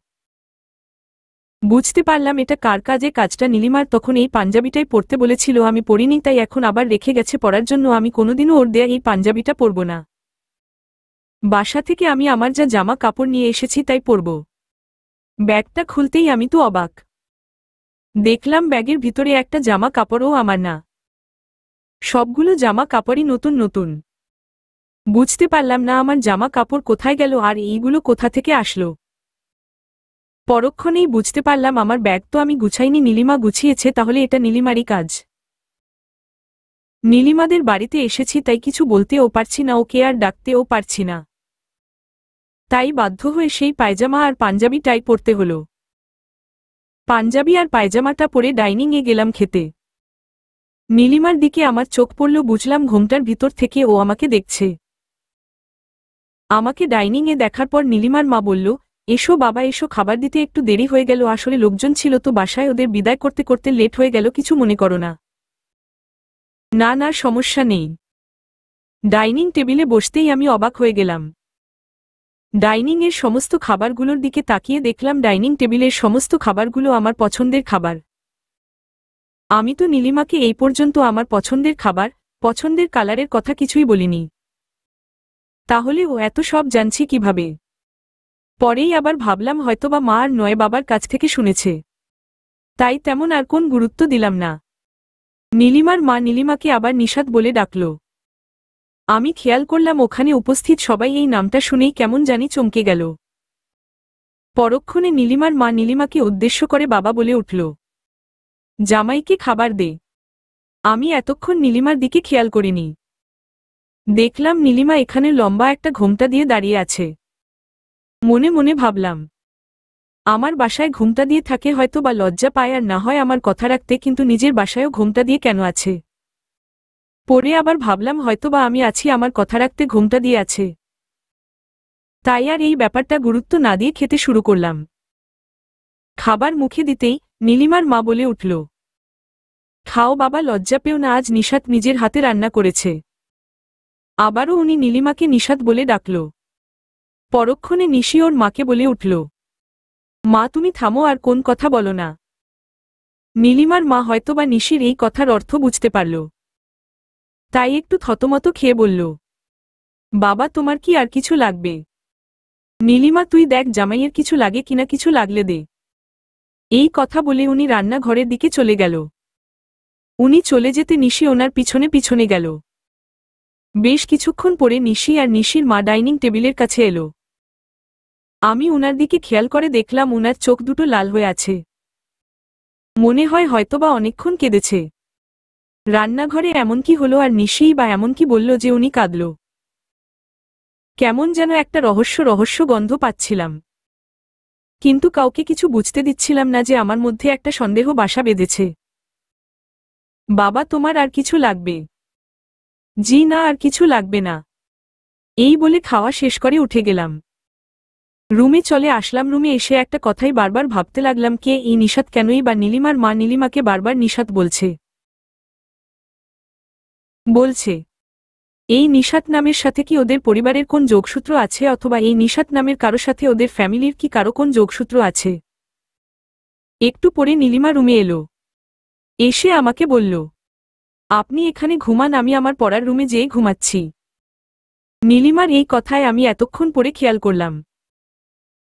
বুঝতে পারলাম এটা কার কাজে, কাজটা নীলিমার। তখন এই পাঞ্জাবিটাই পরতে বলেছিল, আমি পরিনি, তাই এখন আবার রেখে গেছে পরার জন্য। আমি কোনোদিনও ওর দেয়া এই পাঞ্জাবিটা পরব না। বাসা থেকে আমি আমার যা জামা কাপড় নিয়ে এসেছি তাই পরব। ব্যাগটা খুলতেই আমি তো অবাক। দেখলাম ব্যাগের ভিতরে একটা জামা কাপড়ও আমার না, সবগুলো জামা কাপড়ই নতুন নতুন। বুঝতে পারলাম না আমার জামা কাপড় কোথায় গেল আর এইগুলো কোথা থেকে আসলো। পরক্ষণেই বুঝতে পারলাম আমার ব্যাগ তো আমি গুছাইনি, নীলিমা গুছিয়েছে, তাহলে এটা নীলিমারই কাজ। নীলিমাদের বাড়িতে এসেছি তাই কিছু বলতেও পারছি না, ওকে আর ডাকতেও পারছি না, তাই বাধ্য হয়ে সেই পায়জামা আর পাঞ্জাবিটাই পরতে হলো। পাঞ্জাবি আর পায়জামাটা পরে ডাইনিংয়ে গেলাম খেতে। নীলিমার দিকে আমার চোখ পড়ল, বুঝলাম ঘোমটার ভিতর থেকে ও আমাকে দেখছে। আমাকে ডাইনিংয়ে দেখার পর নীলিমার মা বলল, এসো বাবা এসো, খাবার দিতে একটু দেরি হয়ে গেল, আসলে লোকজন ছিল তো বাসায়, ওদের বিদায় করতে করতে লেট হয়ে গেল, কিছু মনে করো না। না না, সমস্যা নেই। ডাইনিং টেবিলে বসতেই আমি অবাক হয়ে গেলাম। ডাইনিংয়ের সমস্ত খাবারগুলোর দিকে তাকিয়ে দেখলাম ডাইনিং টেবিলের সমস্ত খাবারগুলো আমার পছন্দের খাবার। আমি তো নীলিমাকে এই পর্যন্ত আমার পছন্দের খাবার, পছন্দের কালারের কথা কিছুই বলিনি, তাহলে ও এত সব জানছে কিভাবে? পরেই আবার ভাবলাম হয়তোবা মা আর নয় বাবার কাছ থেকে শুনেছে, তাই তেমন আর কোন গুরুত্ব দিলাম না। নীলিমার মা নীলিমাকে আবার নিশাত বলে ডাকল। আমি খেয়াল করলাম ওখানে উপস্থিত সবাই এই নামটা শুনেই কেমন জানি চমকে গেল। পরক্ষণে নীলিমার মা নীলিমাকে উদ্দেশ্য করে বাবা বলে উঠল, জামাইকে খাবার দে। আমি এতক্ষণ নীলিমার দিকে খেয়াল করিনি। দেখলাম নীলিমা এখানে লম্বা একটা ঘোমটা দিয়ে দাঁড়িয়ে আছে। মনে মনে ভাবলাম, আমার বাসায় ঘোমটা দিয়ে থাকে হয়তো বা লজ্জা পায় আর না হয় আমার কথা রাখতে, কিন্তু নিজের বাসায়ও ঘোমটা দিয়ে কেন আছে? পরে আবার ভাবলাম হয়তোবা আমি আছি, আমার কথা রাখতে ঘোমটা দিয়ে আছে। তাই আর এই ব্যাপারটা গুরুত্ব না দিয়ে খেতে শুরু করলাম। খাবার মুখে দিতেই নীলিমার মা বলে উঠল, খাও বাবা, লজ্জা পেও না, আজ নিশাত নিজের হাতে রান্না করেছে। আবারও উনি নীলিমাকে নিশাত বলে ডাকল। পরক্ষণে নিশি ওর মাকে বলে উঠল, মা তুমি থামো, আর কোন কথা বলো না। নীলিমার মা হয়তোবা নিশির এই কথার অর্থ বুঝতে পারল, তাই একটু থতমত খেয়ে বলল, বাবা তোমার কি আর কিছু লাগবে? নীলিমা তুই দেখ জামাইয়ের কিছু লাগে কিনা, কিছু লাগলে দে। এই কথা বলে উনি রান্নাঘরের দিকে চলে গেল। উনি চলে যেতে নিশি ওনার পিছনে পিছনে গেল। বেশ কিছুক্ষণ পরে নিশি আর নিশির মা ডাইনিং টেবিলের কাছে এলো। আমি উনার দিকে খেয়াল করে দেখলাম উনার চোখ দুটো লাল হয়ে আছে। মনে হয় হয়তোবা অনেকক্ষণ কেঁদেছে। রান্নাঘরে এমন কি হলো আর নিশিই বা এমন কি বলল যে উনি কাঁদল? কেমন যেন একটা রহস্য রহস্য গন্ধ পাচ্ছিলাম, কিন্তু কাউকে কিছু বুঝতে দিচ্ছিলাম না যে আমার মধ্যে একটা সন্দেহ বাসা বেঁধেছে। বাবা তোমার আর কিছু লাগবে? জি না, আর কিছু লাগবে না। এই বলে খাওয়া শেষ করে উঠে গেলাম। রুমে চলে আসলাম। রুমে এসে একটা কথাই বারবার ভাবতে লাগলাম, কে এই নিশাত, কেনই বা নীলিমার মা নীলিমাকে বারবার নিশাত বলছে। এই নিশাত নামের সাথে কি ওদের পরিবারের কোন যোগসূত্র আছে, অথবা এই নিশাত নামের কারো সাথে ওদের ফ্যামিলির কি কারো কোন যোগসূত্র আছে? একটু পরে নীলিমা রুমে এলো। এসে আমাকে বলল, আপনি এখানে ঘুমান, আমি আমার পড়ার রুমে যেয়ে ঘুমাচ্ছি। নীলিমার এই কথায় আমি এতক্ষণ পরে খেয়াল করলাম।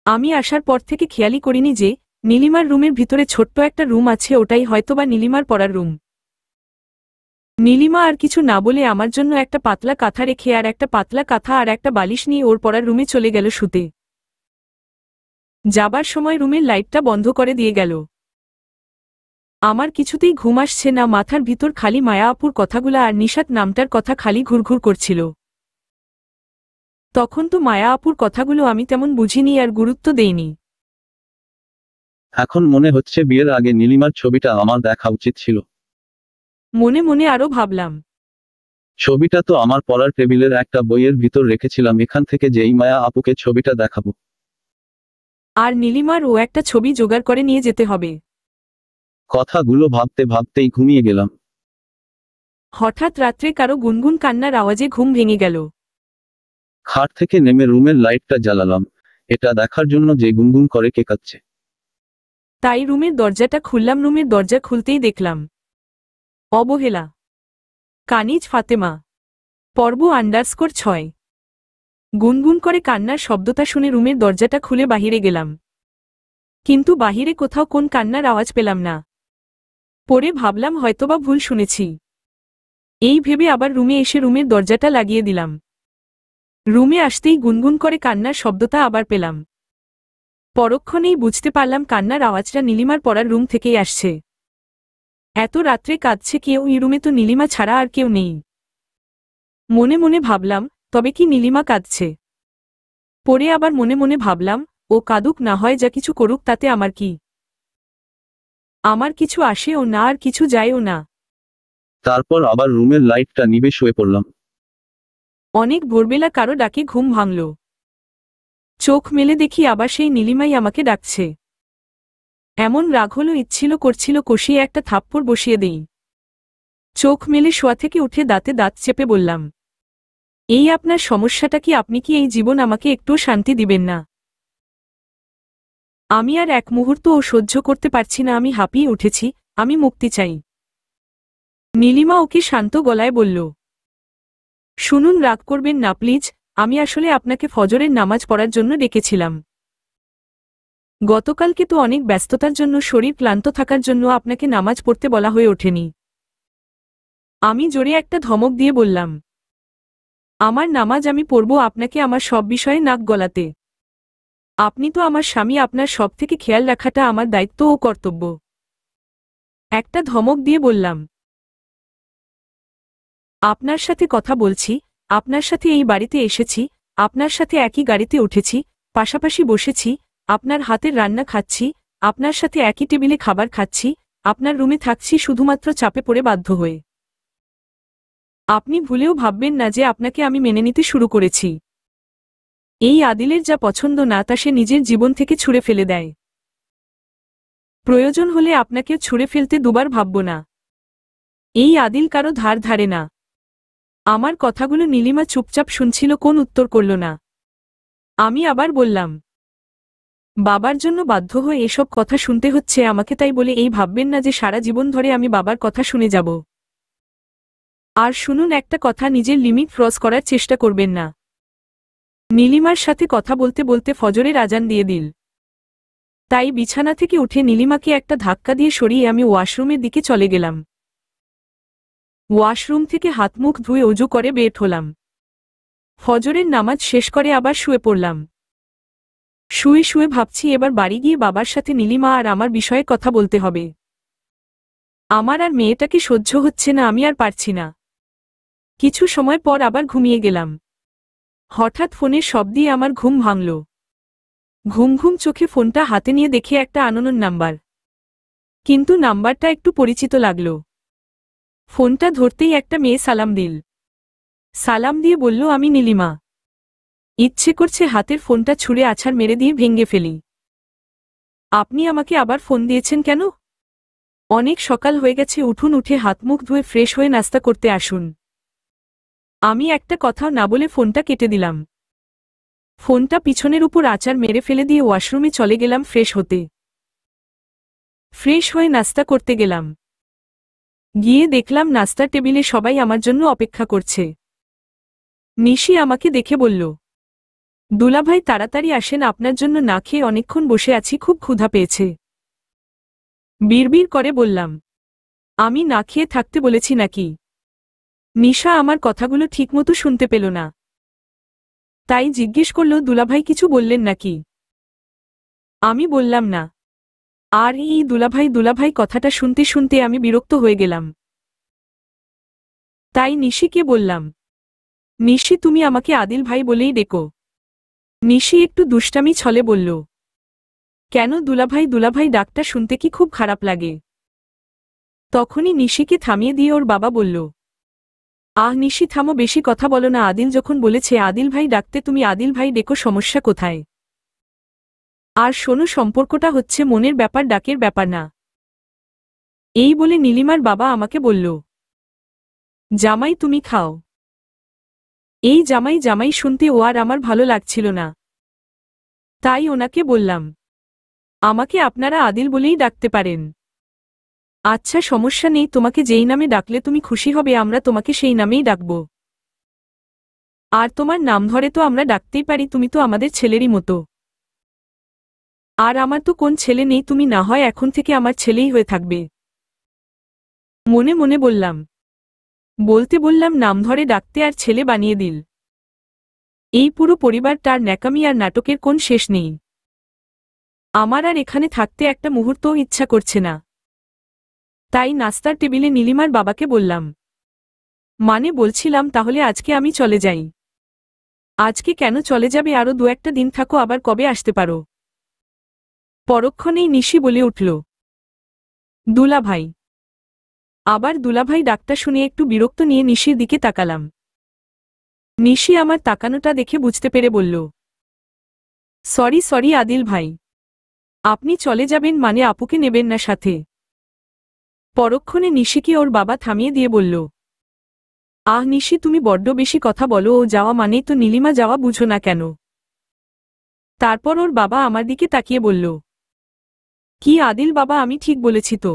আমি আসার পর থেকে খেয়ালই করিনি যে নীলিমার রুমের ভিতরে ছোট্ট একটা রুম আছে, ওটাই হয়তোবা নীলিমার পড়ার রুম। নীলিমা আর কিছু না বলে আমার জন্য একটা পাতলা কাঁথা রেখে আর একটা পাতলা কাঁথা আর একটা বালিশ নিয়ে ওর পড়ার রুমে চলে গেল শুতে। যাবার সময় রুমের লাইটটা বন্ধ করে দিয়ে গেল। আমার কিছুতেই ঘুম আসছে না, মাথার ভিতর খালি মায়া আপুর কথাগুলা আর নিশাত নামটার কথা খালি ঘুরঘুর করছিল। তখন তো মায়া আপুর কথাগুলো আমি তেমন বুঝিনি আর গুরুত্ব দেইনি। এখন মনে হচ্ছে বিয়ের আগে নীলিমার ছবিটা আমার দেখা উচিত ছিল। মনে মনে আরো ভাবলাম, ছবিটা তো আমার পড়ার টেবিলের একটা বইয়ের ভিতর রেখেছিলাম, এখান থেকে যেই মায়া আপুকে ছবিটা দেখাবো। আর নীলিমার ও একটা ছবি জোগাড় করে নিয়ে যেতে হবে। কথাগুলো ভাবতে ভাবতেই ঘুমিয়ে গেলাম। হঠাৎ রাত্রে কারো গুনগুন কান্নার আওয়াজে ঘুম ভেঙে গেল। খাট থেকে নেমে রুমের লাইটটা জ্বালালাম, এটা দেখার জন্য যে গুনগুন করে কে কাঁদছে। তাই রুমের দরজাটা খুললাম। রুমের দরজা খুলতেই দেখলাম অবহেলা, কানিজ ফাতেমা, পর্ব _6। গুনগুন করে কান্নার শব্দটা শুনে রুমের দরজাটা খুলে বাহিরে গেলাম, কিন্তু বাহিরে কোথাও কোন কান্নার আওয়াজ পেলাম না। পরে ভাবলাম হয়তোবা ভুল শুনেছি। এই ভেবে আবার রুমে এসে রুমের দরজাটা লাগিয়ে দিলাম। রুমে আসতেই গুনগুন করে কান্নার শব্দটা আবার পেলাম। পরক্ষণেই বুঝতে পারলাম কান্নার আওয়াজটা নীলিমার পড়ার রুম থেকেই আসছে। এত রাত্রে কাঁদছে কেউ, এই রুমে তো নীলিমা ছাড়া আর কেউ নেই। মনে মনে ভাবলাম, তবে কি নীলিমা কাঁদছে? পরে আবার মনে মনে ভাবলাম, ও কাঁদুক না হয় যা কিছু করুক তাতে আমার কি? আমার কিছু আসেও না আর কিছু যায়ও না। তারপর আবার রুমের লাইটটা নিভে শুয়ে পড়লাম। অনেক ভোরবেলা কারো ডাকে ঘুম ভাঙল। চোখ মেলে দেখি আবার সেই নীলিমাই আমাকে ডাকছে। এমন রাগ হলো, ইচ্ছিল করছিল কষিয়ে একটা থাপ্পড় বসিয়ে দেই। চোখ মেলে শোয়া থেকে উঠে দাঁতে দাঁত চেপে বললাম, এই আপনার সমস্যাটা কি? আপনি কি এই জীবন আমাকে একটুও শান্তি দিবেন না? আমি আর এক মুহূর্তও সহ্য করতে পারছি না। আমি হাঁপিয়ে উঠেছি, আমি মুক্তি চাই। নীলিমা ওকে শান্ত গলায় বলল, শুনুন, রাগ করবেন না প্লিজ, আমি আসলে আপনাকে ফজরের নামাজ পড়ার জন্য ডেকেছিলাম। গতকালকে তো অনেক ব্যস্ততার জন্য, শরীর ক্লান্ত থাকার জন্য আপনাকে নামাজ পড়তে বলা হয়ে ওঠেনি। আমি জোরে একটা ধমক দিয়ে বললাম, আমার নামাজ আমি পড়ব আপনাকে আমার সব বিষয়ে নাক গলাতে? আপনি তো আমার স্বামী, আপনার সব থেকে খেয়াল রাখাটা আমার দায়িত্ব ও কর্তব্য। একটা ধমক দিয়ে বললাম, আপনার সাথে কথা বলছি, আপনার সাথে এই বাড়িতে এসেছি, আপনার সাথে একই গাড়িতে উঠেছি, পাশাপাশি বসেছি, আপনার হাতের রান্না খাচ্ছি, আপনার সাথে একই টেবিলে খাবার খাচ্ছি, আপনার রুমে থাকছি শুধুমাত্র চাপে পড়ে বাধ্য হয়ে। আপনি ভুলেও ভাববেন না যে আপনাকে আমি মেনে নিতে শুরু করেছি। এই আদিলের যা পছন্দ না তা সে নিজের জীবন থেকে ছুঁড়ে ফেলে দেয়। প্রয়োজন হলে আপনাকেও ছুঁড়ে ফেলতে দুবার ভাবব না। এই আদিল কারো ধার ধারে না। আমার কথাগুলো নীলিমা চুপচাপ শুনছিল, কোন উত্তর করল না। আমি আবার বললাম, বাবার জন্য বাধ্য হয়ে এসব কথা শুনতে হচ্ছে আমাকে, তাই বলে এই ভাববেন না যে সারা জীবন ধরে আমি বাবার কথা শুনে যাব। আর শুনুন একটা কথা, নিজের লিমিট ক্রস করার চেষ্টা করবেন না। নীলিমার সাথে কথা বলতে বলতে ফজরের আজান দিয়ে দিল। তাই বিছানা থেকে উঠে নীলিমাকে একটা ধাক্কা দিয়ে সরিয়ে আমি ওয়াশরুমের দিকে চলে গেলাম। ওয়াশরুম থেকে হাত মুখ ধুয়ে অজু করে বের হলাম। ফজরের নামাজ শেষ করে আবার শুয়ে পড়লাম। শুয়ে শুয়ে ভাবছি, এবার বাড়ি গিয়ে বাবার সাথে নীলিমা আর আমার বিষয়ে কথা বলতে হবে। আমার আর মেয়েটাকে সহ্য হচ্ছে না, আমি আর পারছি না। কিছু সময় পর আবার ঘুমিয়ে গেলাম। হঠাৎ ফোনের শব্দে আমার ঘুম ভাঙল। ঘুম ঘুম চোখে ফোনটা হাতে নিয়ে দেখে একটা আননোন নাম্বার। কিন্তু নাম্বারটা একটু পরিচিত লাগল। ফোনটা ধরতেই একটা মেয়ে সালাম দিল। সালাম দিয়ে বলল, আমি নীলিমা। ইচ্ছে করছে হাতের ফোনটা ছুঁড়ে আছাড় মেরে দিয়ে ভেঙে ফেলি। আপনি আমাকে আবার ফোন দিয়েছেন কেন? অনেক সকাল হয়ে গেছে, উঠুন, উঠে হাত মুখ ধুয়ে ফ্রেশ হয়ে নাস্তা করতে আসুন। আমি একটা কথাও না বলে ফোনটা কেটে দিলাম। ফোনটা পিছনের উপর আছাড় মেরে ফেলে দিয়ে ওয়াশরুমে চলে গেলাম ফ্রেশ হতে। ফ্রেশ হয়ে নাস্তা করতে গেলাম। গিয়ে দেখলাম নাস্তার টেবিলে সবাই আমার জন্য অপেক্ষা করছে। নিশি আমাকে দেখে বলল, দুলাভাই তাড়াতাড়ি আসেন, আপনার জন্য না খেয়ে অনেকক্ষণ বসে আছি, খুব ক্ষুধা পেয়েছে। বিড়বিড় করে বললাম, আমি না খেয়ে থাকতে বলেছি নাকি? নিশা আমার কথাগুলো ঠিকমতো শুনতে পেল না। তাই জিজ্ঞেস করল, দুলাভাই কিছু বললেন নাকি? আমি বললাম না। আর এই দুলাভাই দুলাভাই কথাটা শুনতে শুনতে আমি বিরক্ত হয়ে গেলাম। তাই নিশিকে বললাম, নিশি তুমি আমাকে আদিল ভাই বলেই ডেকো। নিশি একটু দুষ্টামি ছলে বলল, কেন দুলাভাই দুলাভাই ডাকটা শুনতে কি খুব খারাপ লাগে? তখনই নিশিকে থামিয়ে দিয়ে ওর বাবা বলল, আহ নিশি থামো, বেশি কথা বলো না, আদিল যখন বলেছে আদিল ভাই ডাকতে তুমি আদিল ভাই ডেকো, সমস্যা কোথায়? আর শোনো, সম্পর্কটা হচ্ছে মনের ব্যাপার, ডাকের ব্যাপার না। এই বলে নীলিমার বাবা আমাকে বলল, জামাই তুমি খাও। এই জামাই জামাই শুনতে ও আর আমার ভালো লাগছিল না। তাই ওনাকে বললাম, আমাকে আপনারা আদিল বলেই ডাকতে পারেন। আচ্ছা সমস্যা নেই, তোমাকে যেই নামে ডাকলে তুমি খুশি হবে আমরা তোমাকে সেই নামেই ডাকব। আর তোমার নাম ধরে তো আমরা ডাকতেই পারি, তুমি তো আমাদের ছেলেরই মতো। আর আমার তো কোন ছেলে নেই, তুমি না হয় এখন থেকে আমার ছেলেই হয়ে থাকবে। মনে মনে বললাম। বলতে বললাম নাম ধরে ডাকতে আর ছেলে বানিয়ে দিল। এই পুরো পরিবারটার ন্যাকামি আর নাটকের কোন শেষ নেই। আমার আর এখানে থাকতে একটা মুহূর্তও ইচ্ছা করছে না। তাই নাস্তার টেবিলে নীলিমার বাবাকে বললাম, মানে বলছিলাম তাহলে আজকে আমি চলে যাই। আজকে কেন চলে যাবে, আরো 2-1 দিন থাকো, আবার কবে আসতে পারো? পরক্ষণেই নিশি বলে উঠল, দুলাভাই। আবার দুলাভাই ডাকটা শুনে একটু বিরক্ত নিয়ে নিশির দিকে তাকালাম। নিশি আমার তাকানোটা দেখে বুঝতে পেরে বলল, সরি সরি আদিল ভাই, আপনি চলে যাবেন মানে আপুকে নেবেন না সাথে? পরক্ষণে নিশিকে ওর বাবা থামিয়ে দিয়ে বলল, আহ নিশি, তুমি বড্ড বেশি কথা বলো, ও যাওয়া মানেই তো নীলিমা যাওয়া, বুঝো না কেন? তারপর ওর বাবা আমার দিকে তাকিয়ে বলল, কি আদিল বাবা, আমি ঠিক বলেছি তো?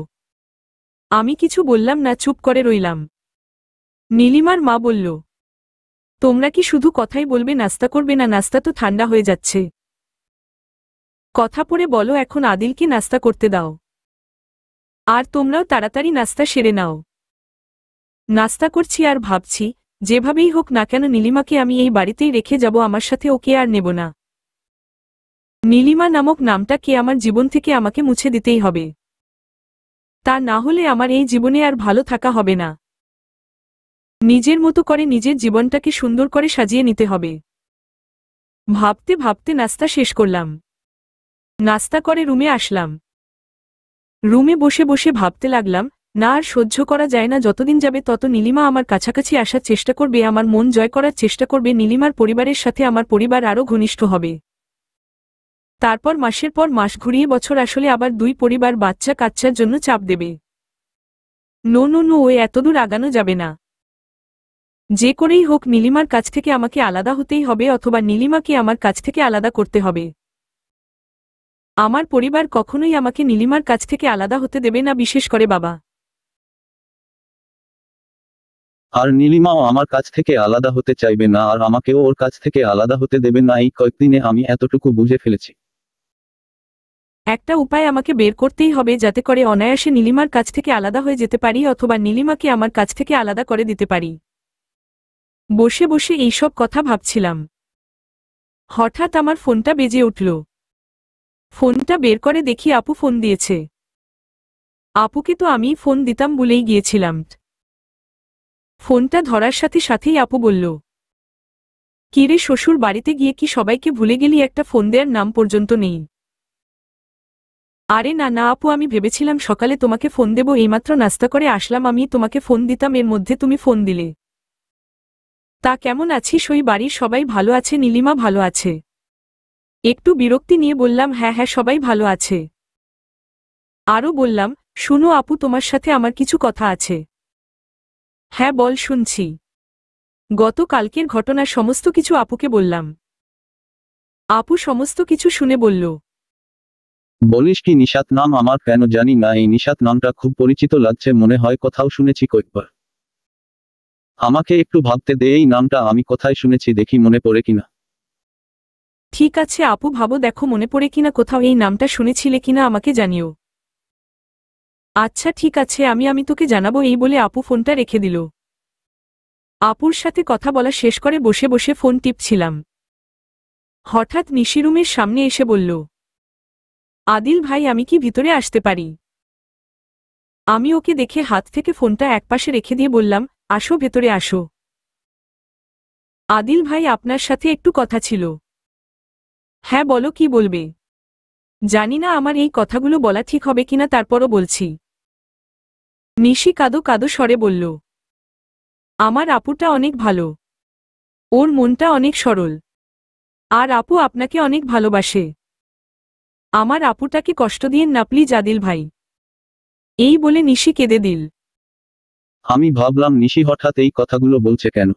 আমি কিছু বললাম না, চুপ করে রইলাম। নীলিমার মা বলল, তোমরা কি শুধু কথাই বলবে, নাস্তা করবে না? নাস্তা তো ঠান্ডা হয়ে যাচ্ছে। কথা পড়ে বলো, এখন আদিলকে নাস্তা করতে দাও। আর তোমরাও তাড়াতাড়ি নাস্তা সেরে নাও। নাস্তা করছি আর ভাবছি, যেভাবেই হোক না কেন নীলিমাকে আমি এই বাড়িতেই রেখে যাব, আমার সাথে ওকে আর নেব না। নীলিমা নামক নামটা কে আমার জীবন থেকে আমাকে মুছে দিতেই হবে। তা না হলে আমার এই জীবনে আর ভালো থাকা হবে না। নিজের মতো করে নিজের জীবনটাকে সুন্দর করে সাজিয়ে নিতে হবে। ভাবতে ভাবতে নাস্তা শেষ করলাম। নাস্তা করে রুমে আসলাম। রুমে বসে বসে ভাবতে লাগলাম, না আর সহ্য করা যায় না। যতদিন যাবে তত নীলিমা আমার কাছাকাছি আসার চেষ্টা করবে, আমার মন জয় করার চেষ্টা করবে। নীলিমার পরিবারের সাথে আমার পরিবার আরও ঘনিষ্ঠ হবে। তারপর মাসের পর মাস ঘুরিয়ে বছর আসলে আবার দুই পরিবার বাচ্চা কাচ্চার জন্য চাপ দেবে। নো নো নো, ও এতদূর আগানো যাবে না। যে করেই হোক নীলিমার কাছ থেকে আমাকে আলাদা হতেই হবে, অথবা নীলিমাকে আমার কাছ থেকে আলাদা করতে হবে। আমার পরিবার কখনোই আমাকে নীলিমার কাছ থেকে আলাদা হতে দেবে না, বিশেষ করে বাবা। আর নীলিমাও আমার কাছ থেকে আলাদা হতে চাইবে না, আর আমাকেও ওর কাছ থেকে আলাদা হতে দেবে না। এই কয়েকদিনে আমি এতটুকু বুঝে ফেলেছি। একটা উপায় আমাকে বের করতেই হবে, যাতে করে অনায়াসে নীলিমার কাছ থেকে আলাদা হয়ে যেতে পারি, অথবা নীলিমাকে আমার কাছ থেকে আলাদা করে দিতে পারি। বসে বসে এইসব কথা ভাবছিলাম। হঠাৎ আমার ফোনটা বেজে উঠল। ফোনটা বের করে দেখি আপু ফোন দিয়েছে। আপুকে তো আমি ফোন দিতাম বলেই গিয়েছিলাম। ফোনটা ধরার সাথে সাথেই আপু বলল, কিরে শ্বশুর বাড়িতে গিয়ে কি সবাইকে ভুলে গেলি? একটা ফোন দেওয়ার নাম পর্যন্ত নেই। আরে না না আপু, আমি ভেবেছিলাম সকালে তোমাকে ফোন দেব, এইমাত্র নাস্তা করে আসলাম, আমি তোমাকে ফোন দিতাম, এর মধ্যে তুমি ফোন দিলে। তা কেমন আছিস? ওই বাড়ির সবাই ভালো আছে? নীলিমা ভালো আছে? একটু বিরক্তি নিয়ে বললাম, হ্যাঁ হ্যাঁ, সবাই ভালো আছে। আরও বললাম, শুনো আপু, তোমার সাথে আমার কিছু কথা আছে। হ্যাঁ বল, শুনছি। গত কালকের ঘটনা সমস্ত কিছু আপুকে বললাম। আপু সমস্ত কিছু শুনে বলল, বলিস কি? নিশাত নাম আমার কেন জানি না, এই নিশাত নামটা খুব পরিচিত লাগছে, মনে হয় কোথাও শুনেছি কয়েকবার। আমাকে একটু ভাবতে দে, এই নামটা আমি কোথায় শুনেছি, দেখি মনে পড়ে কিনা। ঠিক আছে আপু, ভাবো, দেখো মনে পড়ে কিনা, কোথাও এই নামটা শুনেছিলে কিনা আমাকে জানিও। আচ্ছা ঠিক আছে, আমি তোকে জানাবো, এই বলে আপু ফোনটা রেখে দিল। আপুর সাথে কথা বলা শেষ করে বসে বসে ফোন টিপছিলাম। হঠাৎ নিশি রুমের সামনে এসে বলল, আদিল ভাই, আমি কি ভিতরে আসতে পারি? আমি ওকে দেখে হাত থেকে ফোনটা একপাশে রেখে দিয়ে বললাম, আসো, ভেতরে আসো। আদিল ভাই, আপনার সাথে একটু কথা ছিল। হ্যাঁ বলো, কি বলবে? জানি না আমার এই কথাগুলো বলা ঠিক হবে কিনা, তারপরও বলছি। নিশি কাদো কাদো স্বরে বলল, আমার আপুটা অনেক ভালো। ওর মনটা অনেক সরল। আর আপু আপনাকে অনেক ভালোবাসে। আমার আপুটাকে কষ্ট দিয়েন না প্লিজ আদিল ভাই। এই বলে নিশি কেঁদে দিল। আমি ভাবলাম নিশি হঠাৎ এই কথাগুলো বলছে কেন।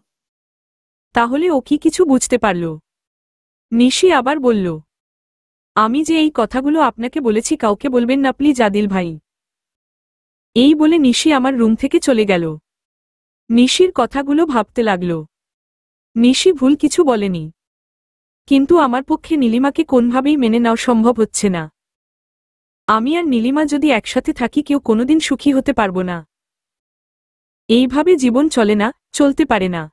তাহলে ও কি কিছু বুঝতে পারল? নিশি আবার বলল, আমি যে এই কথাগুলো আপনাকে বলেছি কাউকে বলবেন না প্লিজ আদিল ভাই। এই বলে নিশি আমার রুম থেকে চলে গেল। নিশির কথাগুলো ভাবতে লাগল। নিশি ভুল কিছু বলেনি, কিন্তু আমার পক্ষে নীলিমাকে কোনভাবেই মেনে নেওয়া সম্ভব হচ্ছে না। আমি আর নীলিমা যদি একসাথে থাকি, কেউ কোনোদিন সুখী হতে পারব না। এইভাবে জীবন চলে না, চলতে পারে না।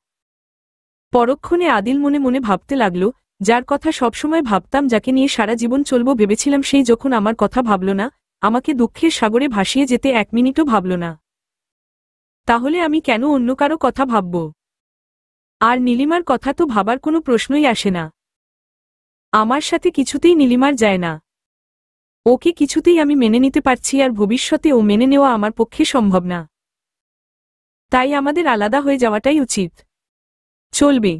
পরক্ষণে আদিল মনে মনে ভাবতে লাগল, যার কথা সবসময় ভাবতাম, যাকে নিয়ে সারা জীবন চলবো ভেবেছিলাম, সেই যখন আমার কথা ভাবল না, আমাকে দুঃখের সাগরে ভাসিয়ে যেতে 1 মিনিটও ভাবল না, তাহলে আমি কেন অন্য কারো কথা ভাবব? আর নীলিমার কথা তো ভাবার কোনো প্রশ্নই আসে না। আমার সাথে কিছুতেই নীলিমার যায় না। ওকে কিছুতেই আমি মেনে নিতে পারছি, আর ভবিষ্যতে ও মেনে নেওয়া আমার পক্ষে সম্ভব না। তাই আমাদের আলাদা হয়ে যাওয়াটাই উচিত। চলবে।